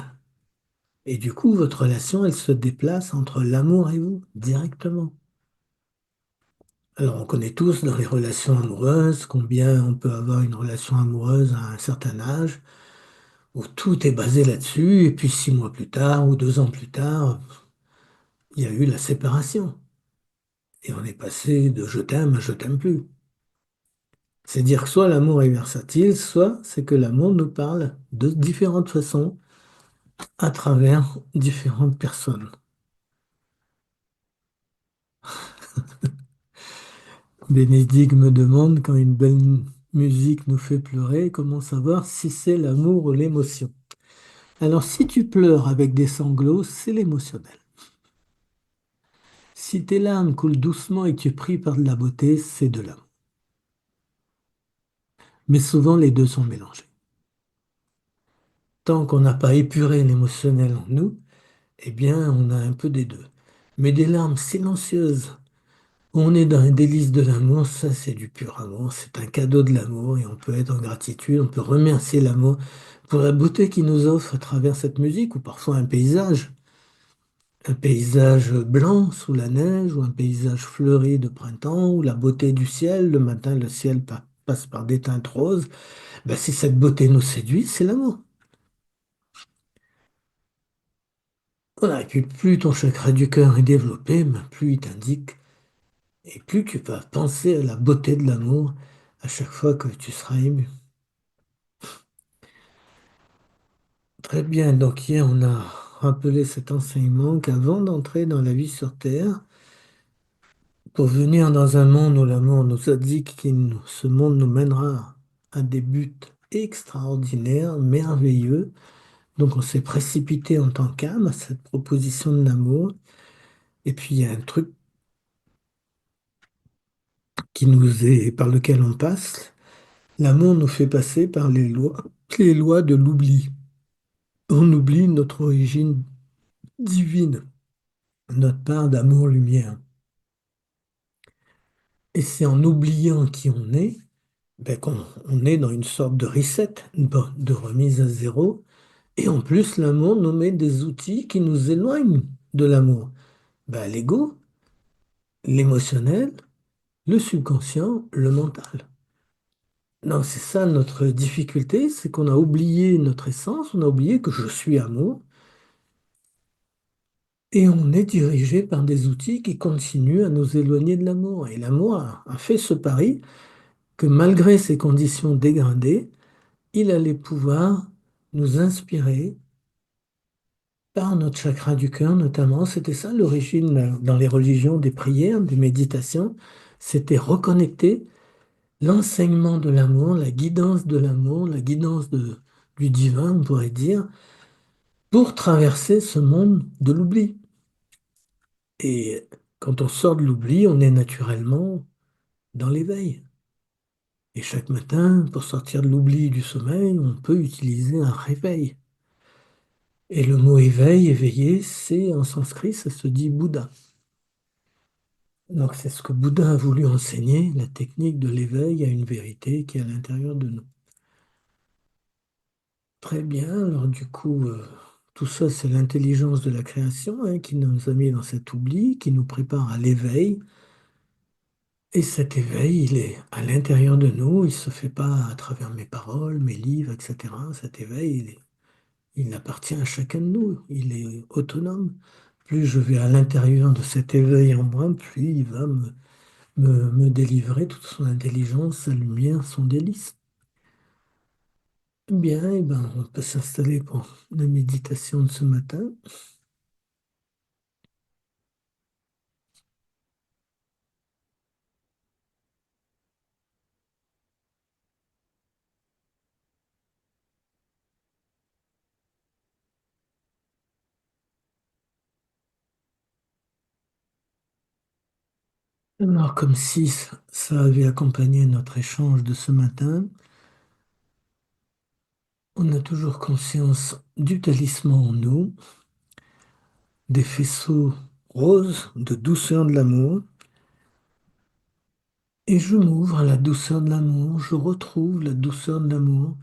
Et du coup, votre relation, elle se déplace entre l'amour et vous, directement. Alors, on connaît tous dans les relations amoureuses combien on peut avoir une relation amoureuse à un certain âge, où tout est basé là-dessus, et puis 6 mois plus tard ou 2 ans plus tard, il y a eu la séparation. Et on est passé de je t'aime à je t'aime plus. C'est dire que soit l'amour est versatile, soit c'est que l'amour nous parle de différentes façons à travers différentes personnes. Bénédicte me demande quand une belle musique nous fait pleurer, comment savoir si c'est l'amour ou l'émotion. Alors si tu pleures avec des sanglots, c'est l'émotionnel. Si tes larmes coulent doucement et que tu pries par de la beauté, c'est de l'amour. Mais souvent les deux sont mélangés. Tant qu'on n'a pas épuré l'émotionnel en nous, eh bien on a un peu des deux. Mais des larmes silencieuses, où on est dans un délice de l'amour, ça c'est du pur amour, c'est un cadeau de l'amour et on peut être en gratitude, on peut remercier l'amour pour la beauté qu'il nous offre à travers cette musique ou parfois un paysage blanc sous la neige ou un paysage fleuri de printemps ou la beauté du ciel, le matin le ciel passe par des teintes roses. Ben, si cette beauté nous séduit, c'est l'amour. Voilà, et puis plus ton chakra du cœur est développé, ben, plus il t'indique et plus tu vas penser à la beauté de l'amour à chaque fois que tu seras ému. Très bien, donc hier on a rappelé cet enseignement qu'avant d'entrer dans la vie sur Terre, pour venir dans un monde où l'amour nous indique que ce monde nous mènera à des buts extraordinaires, merveilleux, Donc on s'est précipité en tant qu'âme à cette proposition de l'amour. Et puis il y a un truc qui nous est, par lequel on passe. L'amour nous fait passer par les lois de l'oubli. On oublie notre origine divine, notre part d'amour-lumière. Et c'est en oubliant qui on est, ben, qu'on on est dans une sorte de reset, de remise à zéro. Et en plus, l'amour nous met des outils qui nous éloignent de l'amour. Ben, l'ego, l'émotionnel, le subconscient, le mental. Non, c'est ça notre difficulté, c'est qu'on a oublié notre essence, on a oublié que je suis amour, et on est dirigé par des outils qui continuent à nous éloigner de l'amour. Et l'amour a fait ce pari que malgré ces conditions dégradées, il allait pouvoir nous inspirer par notre chakra du cœur notamment. C'était ça l'origine dans les religions des prières, des méditations. C'était reconnecter l'enseignement de l'amour, la guidance de l'amour, la guidance du divin, on pourrait dire, pour traverser ce monde de l'oubli. Et quand on sort de l'oubli, on est naturellement dans l'éveil. Et chaque matin, pour sortir de l'oubli du sommeil, on peut utiliser un réveil. Et le mot éveil, éveillé, c'est en sanskrit, ça se dit Bouddha. Donc c'est ce que Bouddha a voulu enseigner, la technique de l'éveil à une vérité qui est à l'intérieur de nous. Très bien, alors du coup, tout ça c'est l'intelligence de la création hein, qui nous a mis dans cet oubli, qui nous prépare à l'éveil. Et cet éveil, il est à l'intérieur de nous, il ne se fait pas à travers mes paroles, mes livres, etc. Cet éveil, il appartient à chacun de nous, il est autonome. Plus je vais à l'intérieur de cet éveil en moi, plus il va me délivrer toute son intelligence, sa lumière, son délice. Bien, eh ben, on peut s'installer pour la méditation de ce matin. Alors, comme si ça avait accompagné notre échange de ce matin, on a toujours conscience du talisman en nous, des faisceaux roses de douceur de l'amour, et je m'ouvre à la douceur de l'amour, je retrouve la douceur de l'amour.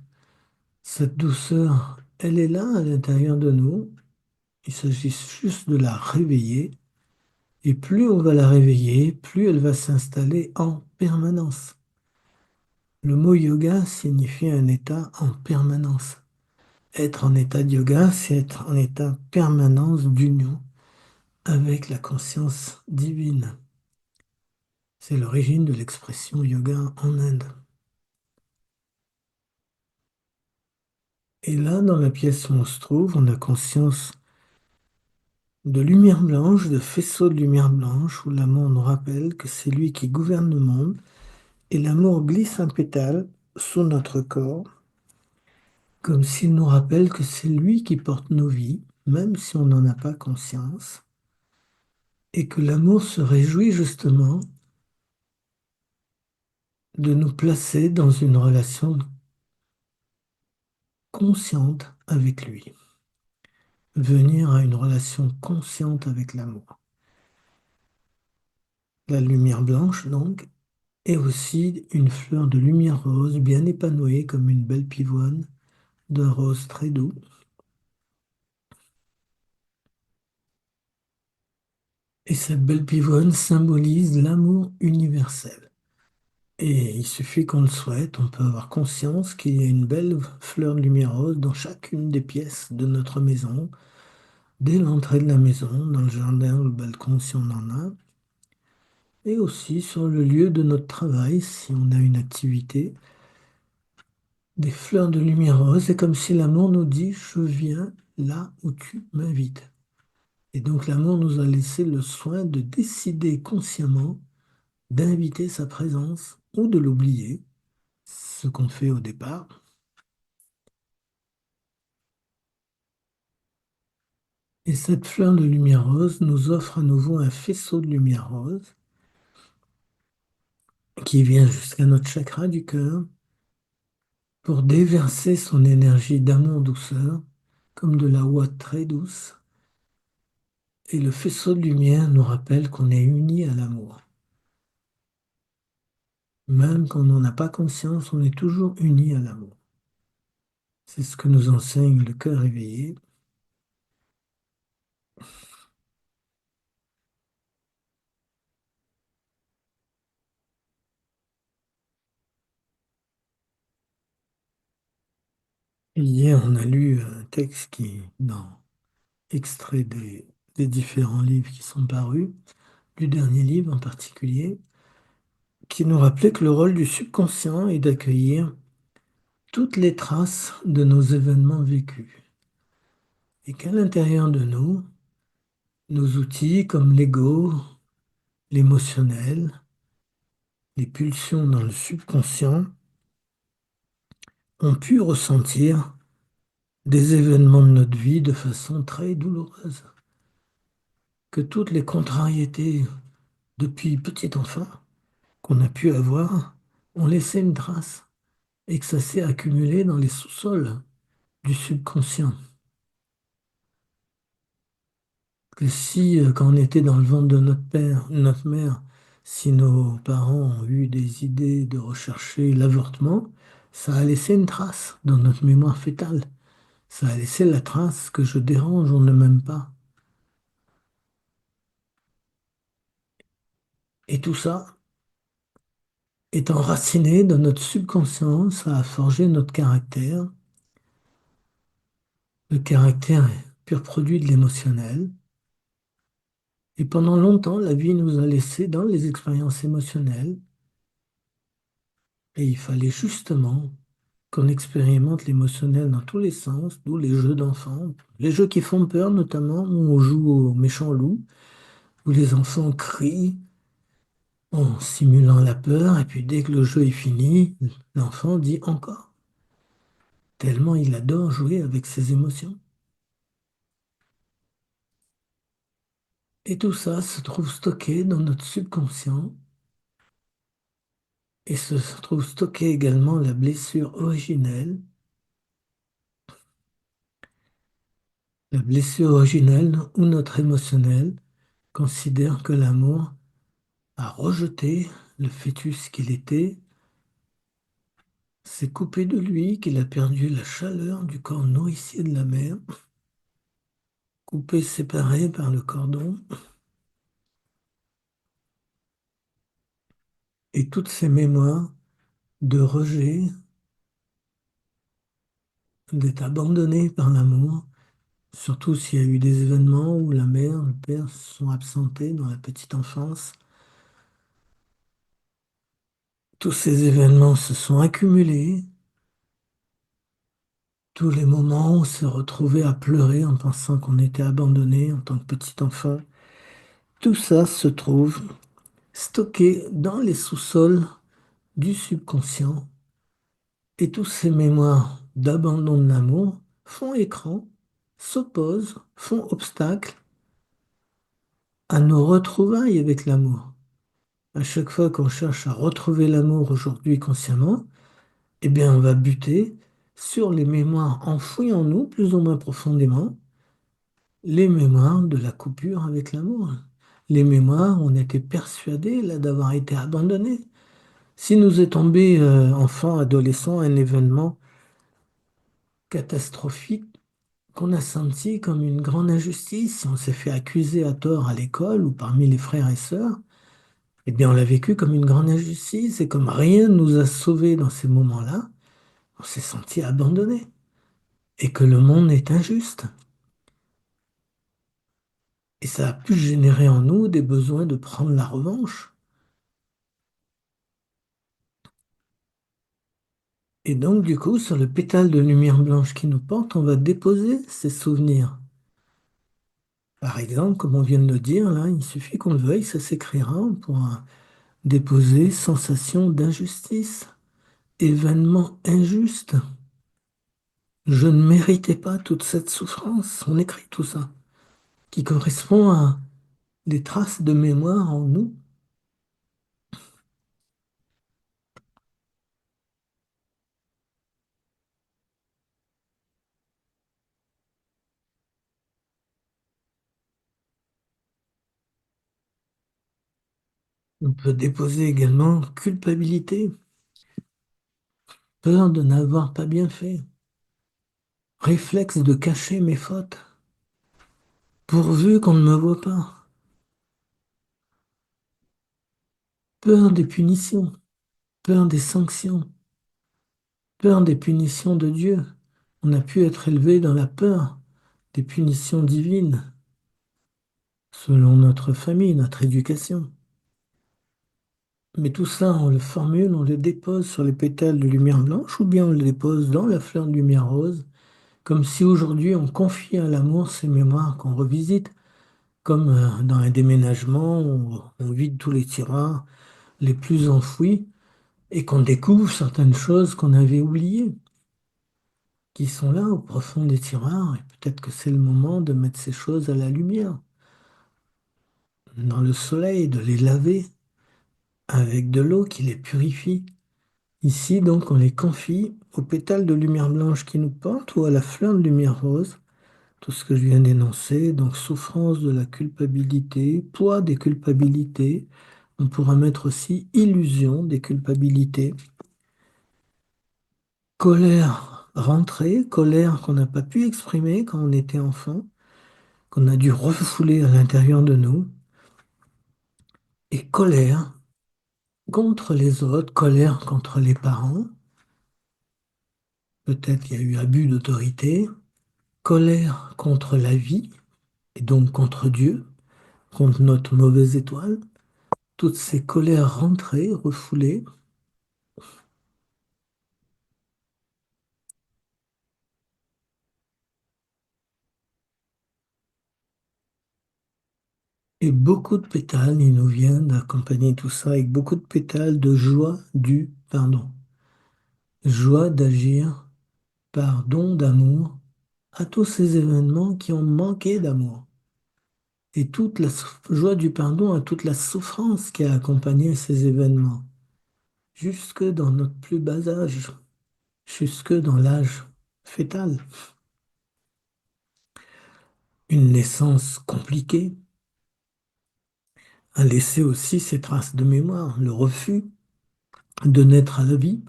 Cette douceur, elle est là à l'intérieur de nous, il s'agit juste de la réveiller, et plus on va la réveiller, plus elle va s'installer en permanence. Le mot yoga signifie un état en permanence. Être en état de yoga, c'est être en état permanence d'union avec la conscience divine. C'est l'origine de l'expression yoga en Inde. Et là, dans la pièce où on se trouve, on a conscience de lumière blanche, de faisceaux de lumière blanche, où l'amour nous rappelle que c'est lui qui gouverne le monde, et l'amour glisse un pétale sous notre corps, comme s'il nous rappelle que c'est lui qui porte nos vies, même si on n'en a pas conscience, et que l'amour se réjouit justement de nous placer dans une relation consciente avec lui, venir à une relation consciente avec l'amour. La lumière blanche, donc, est aussi une fleur de lumière rose bien épanouie comme une belle pivoine d'un rose très doux. Et cette belle pivoine symbolise l'amour universel. Et il suffit qu'on le souhaite, on peut avoir conscience qu'il y a une belle fleur de lumière rose dans chacune des pièces de notre maison, dès l'entrée de la maison, dans le jardin ou le balcon si on en a, et aussi sur le lieu de notre travail si on a une activité. Des fleurs de lumière rose, c'est comme si l'amour nous dit, je viens là où tu m'invites. Et donc l'amour nous a laissé le soin de décider consciemment d'inviter sa présence ou de l'oublier, ce qu'on fait au départ. Et cette fleur de lumière rose nous offre à nouveau un faisceau de lumière rose qui vient jusqu'à notre chakra du cœur pour déverser son énergie d'amour-douceur comme de la ouate très douce. Et le faisceau de lumière nous rappelle qu'on est unis à l'amour. Même quand on n'en a pas conscience, on est toujours unis à l'amour. C'est ce que nous enseigne le cœur éveillé. Et hier, on a lu un texte extrait des différents livres qui sont parus, du dernier livre en particulier, qui nous rappelait que le rôle du subconscient est d'accueillir toutes les traces de nos événements vécus. Et qu'à l'intérieur de nous, nos outils comme l'ego, l'émotionnel, les pulsions dans le subconscient ont pu ressentir des événements de notre vie de façon très douloureuse. Que toutes les contrariétés depuis petit enfant qu'on a pu avoir ont laissé une trace et que ça s'est accumulé dans les sous-sols du subconscient. Que si, quand on était dans le ventre de notre père, notre mère, si nos parents ont eu des idées de rechercher l'avortement, ça a laissé une trace dans notre mémoire fœtale. Ça a laissé la trace que je dérange, on ne m'aime pas. Et tout ça est enraciné dans notre subconscient, ça a forgé notre caractère. Le caractère est pur produit de l'émotionnel. Et pendant longtemps, la vie nous a laissés dans les expériences émotionnelles. Et il fallait justement qu'on expérimente l'émotionnel dans tous les sens, d'où les jeux d'enfants, les jeux qui font peur notamment, où on joue au méchant loup, où les enfants crient en simulant la peur, et puis dès que le jeu est fini, l'enfant dit encore, tellement il adore jouer avec ses émotions. Et tout ça se trouve stocké dans notre subconscient, et se trouve stocké également la blessure originelle. La blessure originelle où notre émotionnel considère que l'amour a rejeté le fœtus qu'il était, s'est coupé de lui, qu'il a perdu la chaleur du corps nourricier de la mère, coupé, séparé par le cordon, et toutes ces mémoires de rejet, d'être abandonné par l'amour, surtout s'il y a eu des événements où la mère, le père se sont absentés dans la petite enfance. Tous ces événements se sont accumulés, tous les moments où on s'est retrouvé à pleurer en pensant qu'on était abandonné en tant que petit enfant. Tout ça se trouve stocké dans les sous-sols du subconscient et toutes ces mémoires d'abandon de l'amour font écran, s'opposent, font obstacle à nos retrouvailles avec l'amour. À chaque fois qu'on cherche à retrouver l'amour aujourd'hui consciemment, eh bien on va buter sur les mémoires enfouies en nous plus ou moins profondément, les mémoires de la coupure avec l'amour, les mémoires où on était persuadé là d'avoir été abandonné. Si nous est tombé, enfant, adolescent, un événement catastrophique qu'on a senti comme une grande injustice, si on s'est fait accuser à tort à l'école ou parmi les frères et sœurs, eh bien on l'a vécu comme une grande injustice et comme rien ne nous a sauvés dans ces moments-là, on s'est senti abandonné et que le monde est injuste. Et ça a pu générer en nous des besoins de prendre la revanche. Et donc, du coup, sur le pétale de lumière blanche qui nous porte, on va déposer ces souvenirs. Par exemple, comme on vient de le dire, là, il suffit qu'on le veuille, ça s'écrira, on pourra déposer sensation d'injustice, événement injuste. Je ne méritais pas toute cette souffrance. On écrit tout ça. qui correspond à des traces de mémoire en nous. On peut déposer également culpabilité, peur de n'avoir pas bien fait, réflexe de cacher mes fautes, pourvu qu'on ne me voit pas, peur des punitions, peur des sanctions, peur des punitions de Dieu. On a pu être élevé dans la peur des punitions divines, selon notre famille, notre éducation. Mais tout ça, on le formule, on le dépose sur les pétales de lumière blanche ou bien on le dépose dans la fleur de lumière rose, comme si aujourd'hui on confiait à l'amour ces mémoires qu'on revisite, comme dans un déménagement, on vide tous les tiroirs les plus enfouis et qu'on découvre certaines choses qu'on avait oubliées, qui sont là au profond des tiroirs, et peut-être que c'est le moment de mettre ces choses à la lumière, dans le soleil, de les laver avec de l'eau qui les purifie. Ici, donc, on les confie aux pétales de lumière blanche qui nous portent ou à la fleur de lumière rose. Tout ce que je viens d'énoncer, donc souffrance de la culpabilité, poids des culpabilités. On pourra mettre aussi illusion des culpabilités, colère rentrée, colère qu'on n'a pas pu exprimer quand on était enfant, qu'on a dû refouler à l'intérieur de nous, et colère contre les autres, colère contre les parents. Peut-être qu'il y a eu abus d'autorité, colère contre la vie, et donc contre Dieu, contre notre mauvaise étoile, toutes ces colères rentrées, refoulées, et beaucoup de pétales, il nous vient d'accompagner tout ça avec beaucoup de pétales de joie du pardon. Joie d'agir par don d'amour à tous ces événements qui ont manqué d'amour. Et toute la joie du pardon à toute la souffrance qui a accompagné ces événements, jusque dans notre plus bas âge, jusque dans l'âge fœtal. Une naissance compliquée a laissé aussi ses traces de mémoire, le refus de naître à la vie,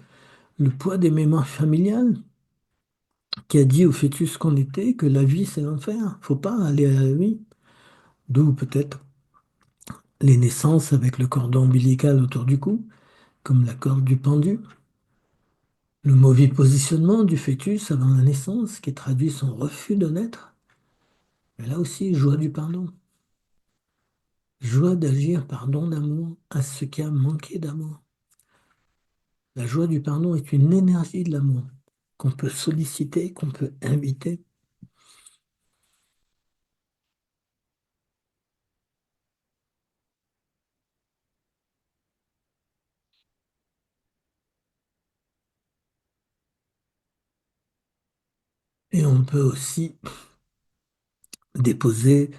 le poids des mémoires familiales qui a dit au fœtus qu'on était que la vie c'est l'enfer, faut pas aller à la vie. D'où peut-être les naissances avec le cordon ombilical autour du cou, comme la corde du pendu, le mauvais positionnement du fœtus avant la naissance qui traduit son refus de naître. Mais là aussi, joie du pardon, joie d'agir par don d'amour à ce qui a manqué d'amour. La joie du pardon est une énergie de l'amour qu'on peut solliciter, qu'on peut inviter. Et on peut aussi déposer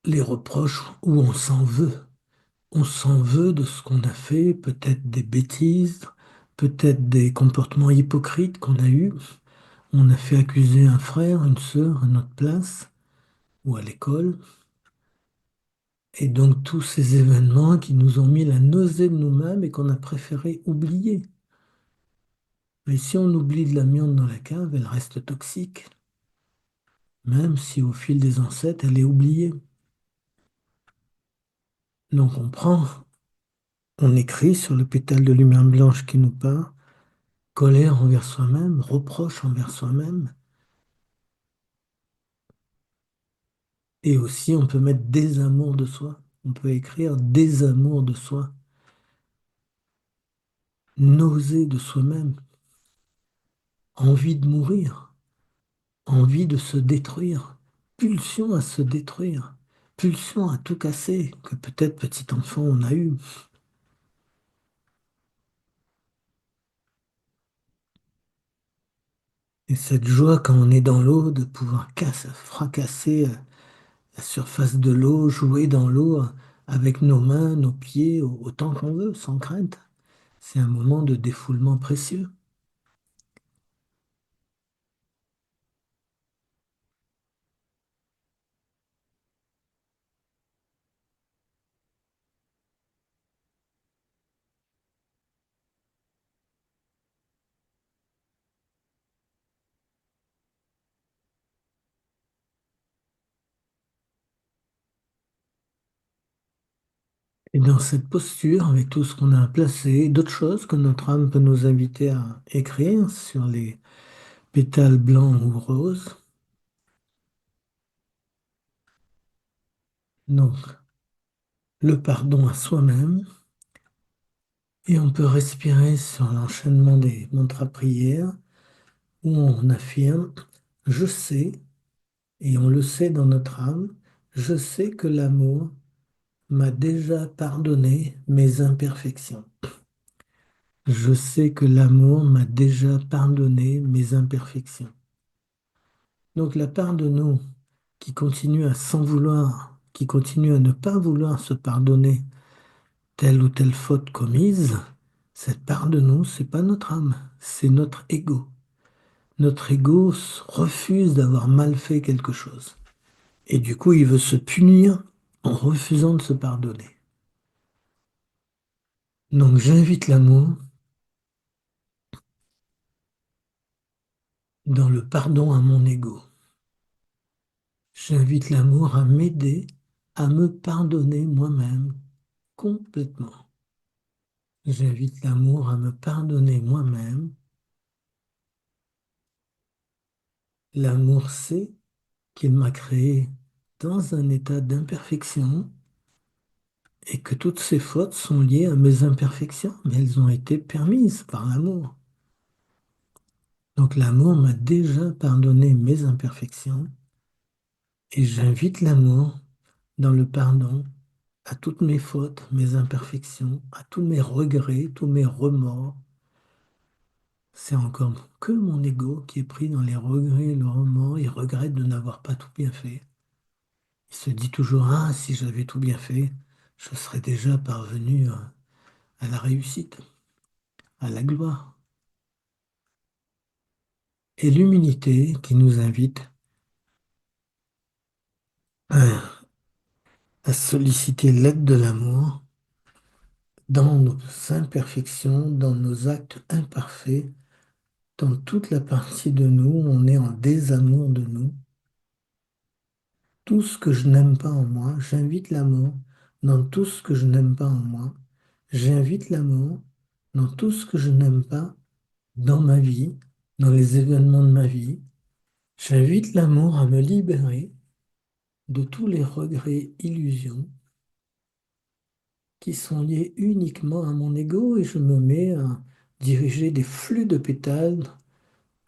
les reproches où on s'en veut. On s'en veut de ce qu'on a fait, peut-être des bêtises, peut-être des comportements hypocrites qu'on a eus. On a fait accuser un frère, une sœur à notre place ou à l'école. Et donc tous ces événements qui nous ont mis la nausée de nous-mêmes et qu'on a préféré oublier. Mais si on oublie de l'amiante dans la cave, elle reste toxique, même si au fil des ancêtres, elle est oubliée. Donc on prend, on écrit sur le pétale de lumière blanche qui nous part, colère envers soi-même, reproche envers soi-même. Et aussi, on peut mettre désamour de soi. On peut écrire désamour de soi, nausée de soi-même, envie de mourir, envie de se détruire, pulsion à se détruire, pulsion à tout casser, que peut-être petit enfant on a eu. Et cette joie quand on est dans l'eau de pouvoir fracasser la surface de l'eau, jouer dans l'eau avec nos mains, nos pieds, autant qu'on veut, sans crainte. C'est un moment de défoulement précieux. Et dans cette posture, avec tout ce qu'on a placé, d'autres choses que notre âme peut nous inviter à écrire sur les pétales blancs ou roses. Donc, le pardon à soi-même. Et on peut respirer sur l'enchaînement des mantras prières où on affirme, je sais, et on le sait dans notre âme, je sais que l'amour m'a déjà pardonné mes imperfections. Je sais que l'amour m'a déjà pardonné mes imperfections. Donc la part de nous qui continue à s'en vouloir, qui continue à ne pas vouloir se pardonner telle ou telle faute commise, cette part de nous, c'est pas notre âme, c'est notre ego. Notre ego refuse d'avoir mal fait quelque chose. Et du coup, il veut se punir en refusant de se pardonner. Donc j'invite l'amour dans le pardon à mon ego. J'invite l'amour à m'aider à me pardonner moi-même complètement. J'invite l'amour à me pardonner moi-même. L'amour sait qu'il m'a créé dans un état d'imperfection et que toutes ces fautes sont liées à mes imperfections, mais elles ont été permises par l'amour. Donc l'amour m'a déjà pardonné mes imperfections et j'invite l'amour dans le pardon à toutes mes fautes, mes imperfections, à tous mes regrets, tous mes remords. C'est encore que mon ego qui est pris dans les regrets et le remords. Il regrette de n'avoir pas tout bien fait. Il se dit toujours, ah, si j'avais tout bien fait, je serais déjà parvenu à la réussite, à la gloire. Et l'humilité qui nous invite à solliciter l'aide de l'amour dans nos imperfections, dans nos actes imparfaits, dans toute la partie de nous où on est en désamour de nous. Tout ce que je n'aime pas en moi, j'invite l'amour dans tout ce que je n'aime pas en moi. J'invite l'amour dans tout ce que je n'aime pas dans ma vie, dans les événements de ma vie. J'invite l'amour à me libérer de tous les regrets, illusions qui sont liés uniquement à mon ego et je me mets à diriger des flux de pétales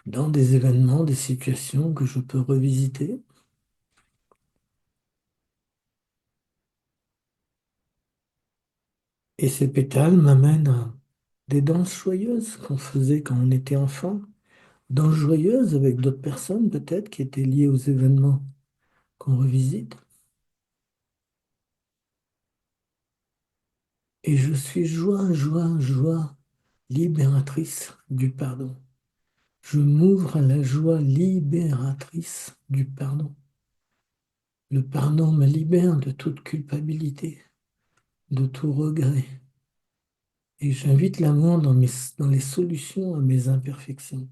dans des événements, des situations que je peux revisiter. Et ces pétales m'amènent à des danses joyeuses qu'on faisait quand on était enfant, danses joyeuses avec d'autres personnes peut-être qui étaient liées aux événements qu'on revisite. Et je suis joie, joie, joie, libératrice du pardon. Je m'ouvre à la joie libératrice du pardon. Le pardon me libère de toute culpabilité, de tout regret. Et j'invite l'amour dans les solutions à mes imperfections.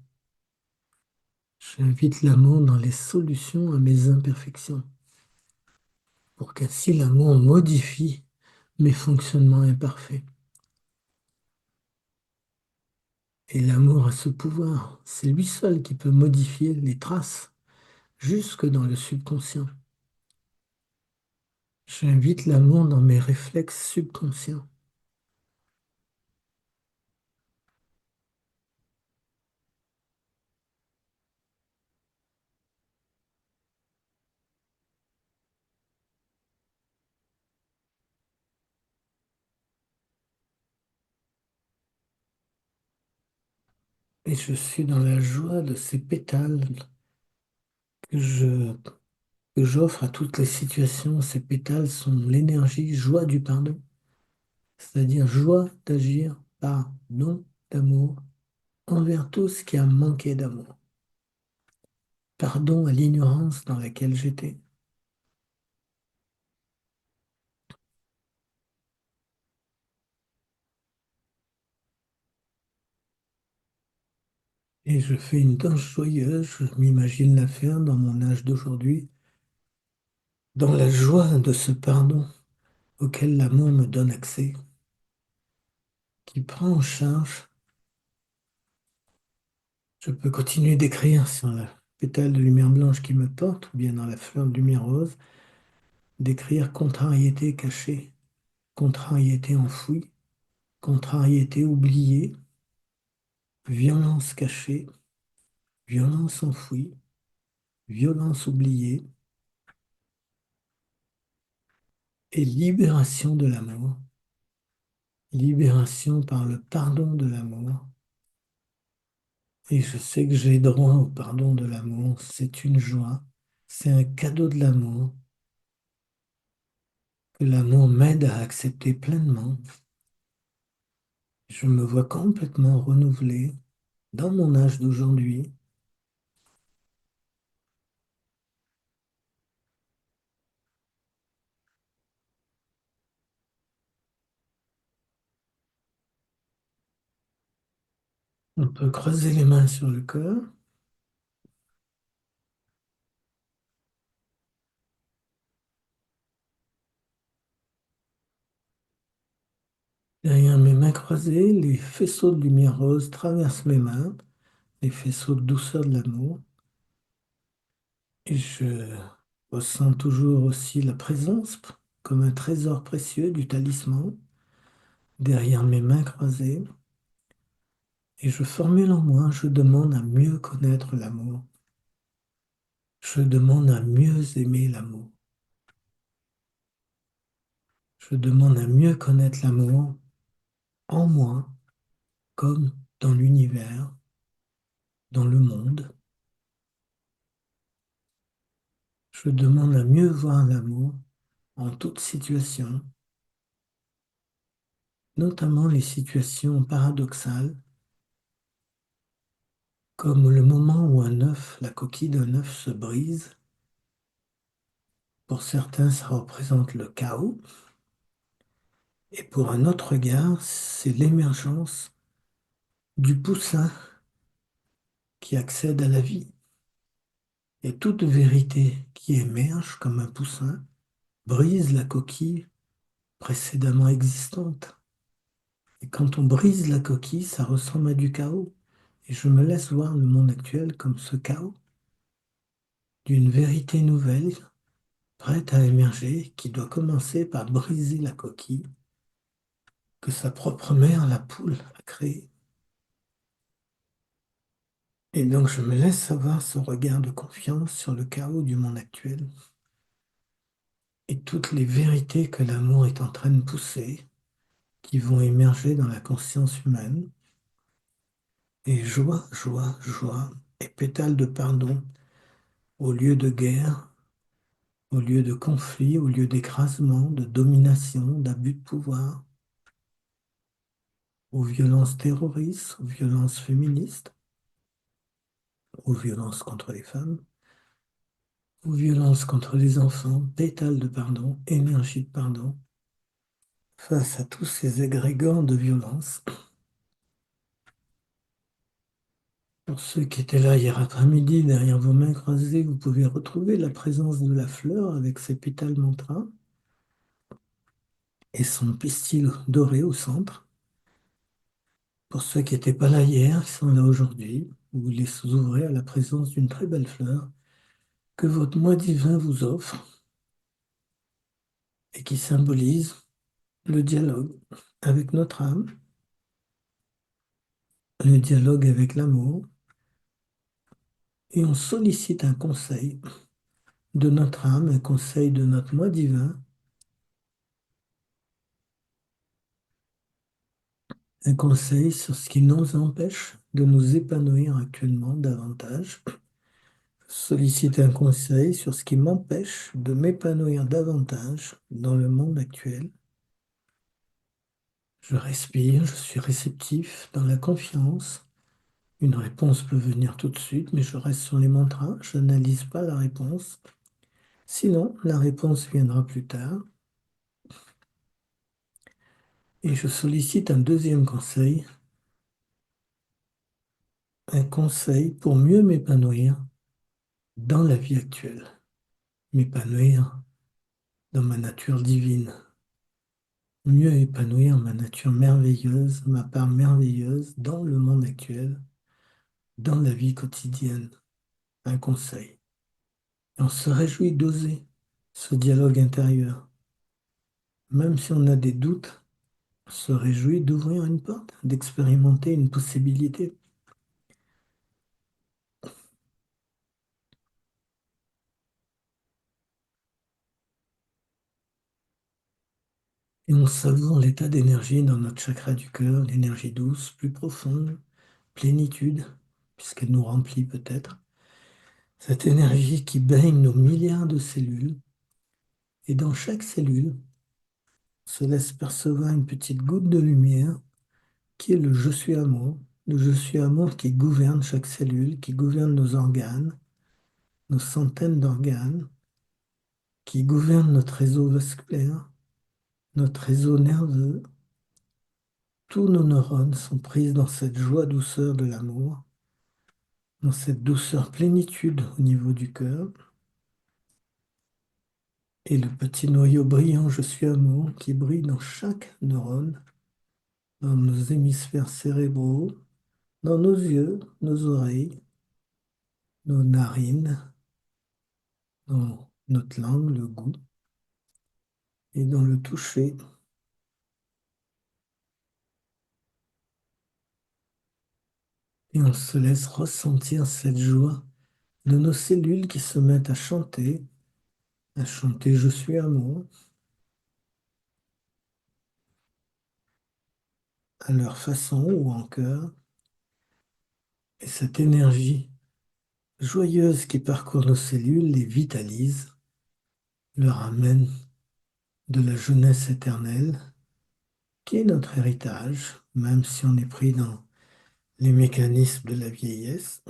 J'invite l'amour dans les solutions à mes imperfections, pour qu'ainsi l'amour modifie mes fonctionnements imparfaits. Et l'amour a ce pouvoir, c'est lui seul qui peut modifier les traces jusque dans le subconscient. J'invite l'amour dans mes réflexes subconscients. Et je suis dans la joie de ces pétales que je que j'offre à toutes les situations. Ces pétales sont l'énergie, joie du pardon, c'est-à-dire joie d'agir par don d'amour envers tout ce qui a manqué d'amour. Pardon à l'ignorance dans laquelle j'étais. Et je fais une danse joyeuse, je m'imagine la faire dans mon âge d'aujourd'hui, dans la joie de ce pardon auquel l'amour me donne accès, qui prend en charge. Je peux continuer d'écrire sur la pétale de lumière blanche qui me porte, ou bien dans la fleur de lumière rose, d'écrire contrariété cachée, contrariété enfouie, contrariété oubliée, violence cachée, violence enfouie, violence oubliée, et libération de l'amour, libération par le pardon de l'amour. Et je sais que j'ai droit au pardon de l'amour, c'est une joie, c'est un cadeau de l'amour, que l'amour m'aide à accepter pleinement. Je me vois complètement renouvelé dans mon âge d'aujourd'hui. On peut croiser les mains sur le cœur. Derrière mes mains croisées, les faisceaux de lumière rose traversent mes mains, les faisceaux de douceur de l'amour. Et je ressens toujours aussi la présence, comme un trésor précieux du talisman, derrière mes mains croisées. Et je formule en moi, je demande à mieux connaître l'amour. Je demande à mieux aimer l'amour. Je demande à mieux connaître l'amour en moi, comme dans l'univers, dans le monde. Je demande à mieux voir l'amour en toute situation, notamment les situations paradoxales, comme le moment où un œuf, la coquille d'un œuf se brise. Pour certains, ça représente le chaos, et pour un autre regard, c'est l'émergence du poussin qui accède à la vie. Et toute vérité qui émerge comme un poussin brise la coquille précédemment existante. Et quand on brise la coquille, ça ressemble à du chaos. Et je me laisse voir le monde actuel comme ce chaos d'une vérité nouvelle, prête à émerger, qui doit commencer par briser la coquille que sa propre mère, la poule, a créée. Et donc je me laisse avoir ce regard de confiance sur le chaos du monde actuel et toutes les vérités que l'amour est en train de pousser, qui vont émerger dans la conscience humaine. Et joie, joie, joie, et pétales de pardon au lieu de guerre, au lieu de conflit, au lieu d'écrasement, de domination, d'abus de pouvoir, aux violences terroristes, aux violences féministes, aux violences contre les femmes, aux violences contre les enfants, pétales de pardon, énergie de pardon, face à tous ces égrégores de violence. Pour ceux qui étaient là hier après-midi, derrière vos mains croisées, vous pouvez retrouver la présence de la fleur avec ses pétales mantra et son pistil doré au centre. Pour ceux qui n'étaient pas là hier, qui sont là aujourd'hui, vous les ouvrez à la présence d'une très belle fleur que votre moi divin vous offre et qui symbolise le dialogue avec notre âme, le dialogue avec l'amour, et on sollicite un conseil de notre âme, un conseil de notre moi divin, un conseil sur ce qui nous empêche de nous épanouir actuellement davantage. Solliciter un conseil sur ce qui m'empêche de m'épanouir davantage dans le monde actuel. Je respire, je suis réceptif, dans la confiance. Une réponse peut venir tout de suite, mais je reste sur les mantras, je n'analyse pas la réponse. Sinon, la réponse viendra plus tard. Et je sollicite un deuxième conseil, un conseil pour mieux m'épanouir dans la vie actuelle, m'épanouir dans ma nature divine, mieux épanouir ma nature merveilleuse, ma part merveilleuse dans le monde actuel, dans la vie quotidienne. Un conseil. Et on se réjouit d'oser ce dialogue intérieur. Même si on a des doutes, on se réjouit d'ouvrir une porte, d'expérimenter une possibilité. Et on savoure l'état d'énergie dans notre chakra du cœur, l'énergie douce, plus profonde, plénitude, puisqu'elle nous remplit peut-être. Cette énergie qui baigne nos milliards de cellules, et dans chaque cellule se laisse percevoir une petite goutte de lumière qui est le je suis amour. Le je suis amour qui gouverne chaque cellule, qui gouverne nos organes, nos centaines d'organes, qui gouverne notre réseau vasculaire, notre réseau nerveux. Tous nos neurones sont pris dans cette joie douceur de l'amour, dans cette douceur plénitude au niveau du cœur. Et le petit noyau brillant je suis amour qui brille dans chaque neurone, dans nos hémisphères cérébraux, dans nos yeux, nos oreilles, nos narines, dans notre langue, le goût, et dans le toucher. Et on se laisse ressentir cette joie de nos cellules qui se mettent à chanter Je suis amour, à leur façon ou en chœur. Et cette énergie joyeuse qui parcourt nos cellules les vitalise, leur amène de la jeunesse éternelle, qui est notre héritage, même si on est pris dans les mécanismes de la vieillesse.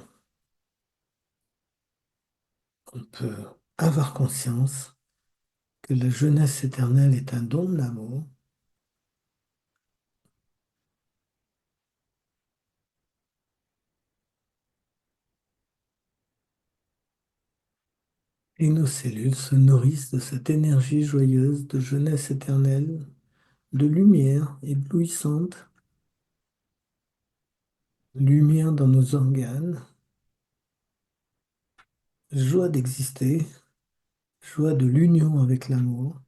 On peut avoir conscience que la jeunesse éternelle est un don de l'amour et nos cellules se nourrissent de cette énergie joyeuse de jeunesse éternelle, de lumière éblouissante, lumière dans nos organes, joie d'exister, joie de l'union avec l'amour.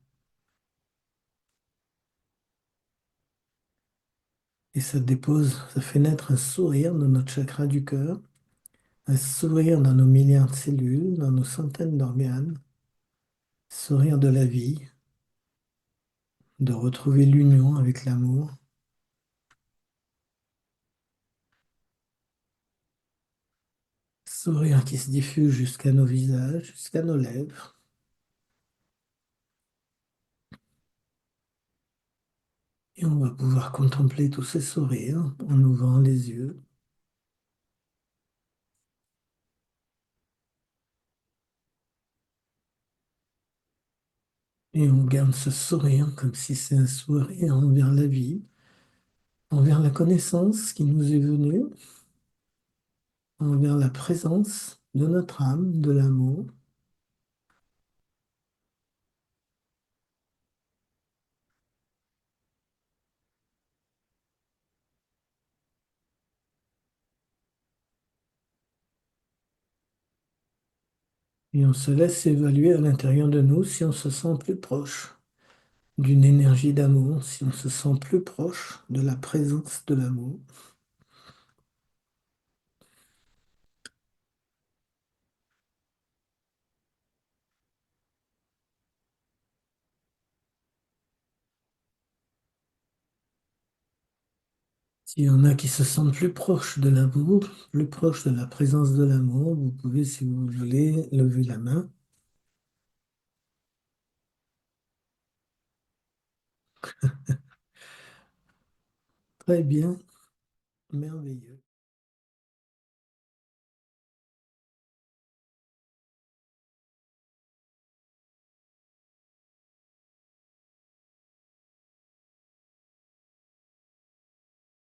Et ça dépose, ça fait naître un sourire dans notre chakra du cœur, un sourire dans nos milliards de cellules, dans nos centaines d'organes, sourire de la vie, de retrouver l'union avec l'amour, sourire qui se diffuse jusqu'à nos visages, jusqu'à nos lèvres. Et on va pouvoir contempler tous ces sourires en ouvrant les yeux. Et on garde ce sourire comme si c'est un sourire envers la vie, envers la connaissance qui nous est venue, envers la présence de notre âme, de l'amour. Et on se laisse évaluer à l'intérieur de nous si on se sent plus proche d'une énergie d'amour, si on se sent plus proche de la présence de l'amour. Il y en a qui se sentent plus proches de l'amour, plus proches de la présence de l'amour, vous pouvez, si vous voulez, lever la main. Très bien, merveilleux.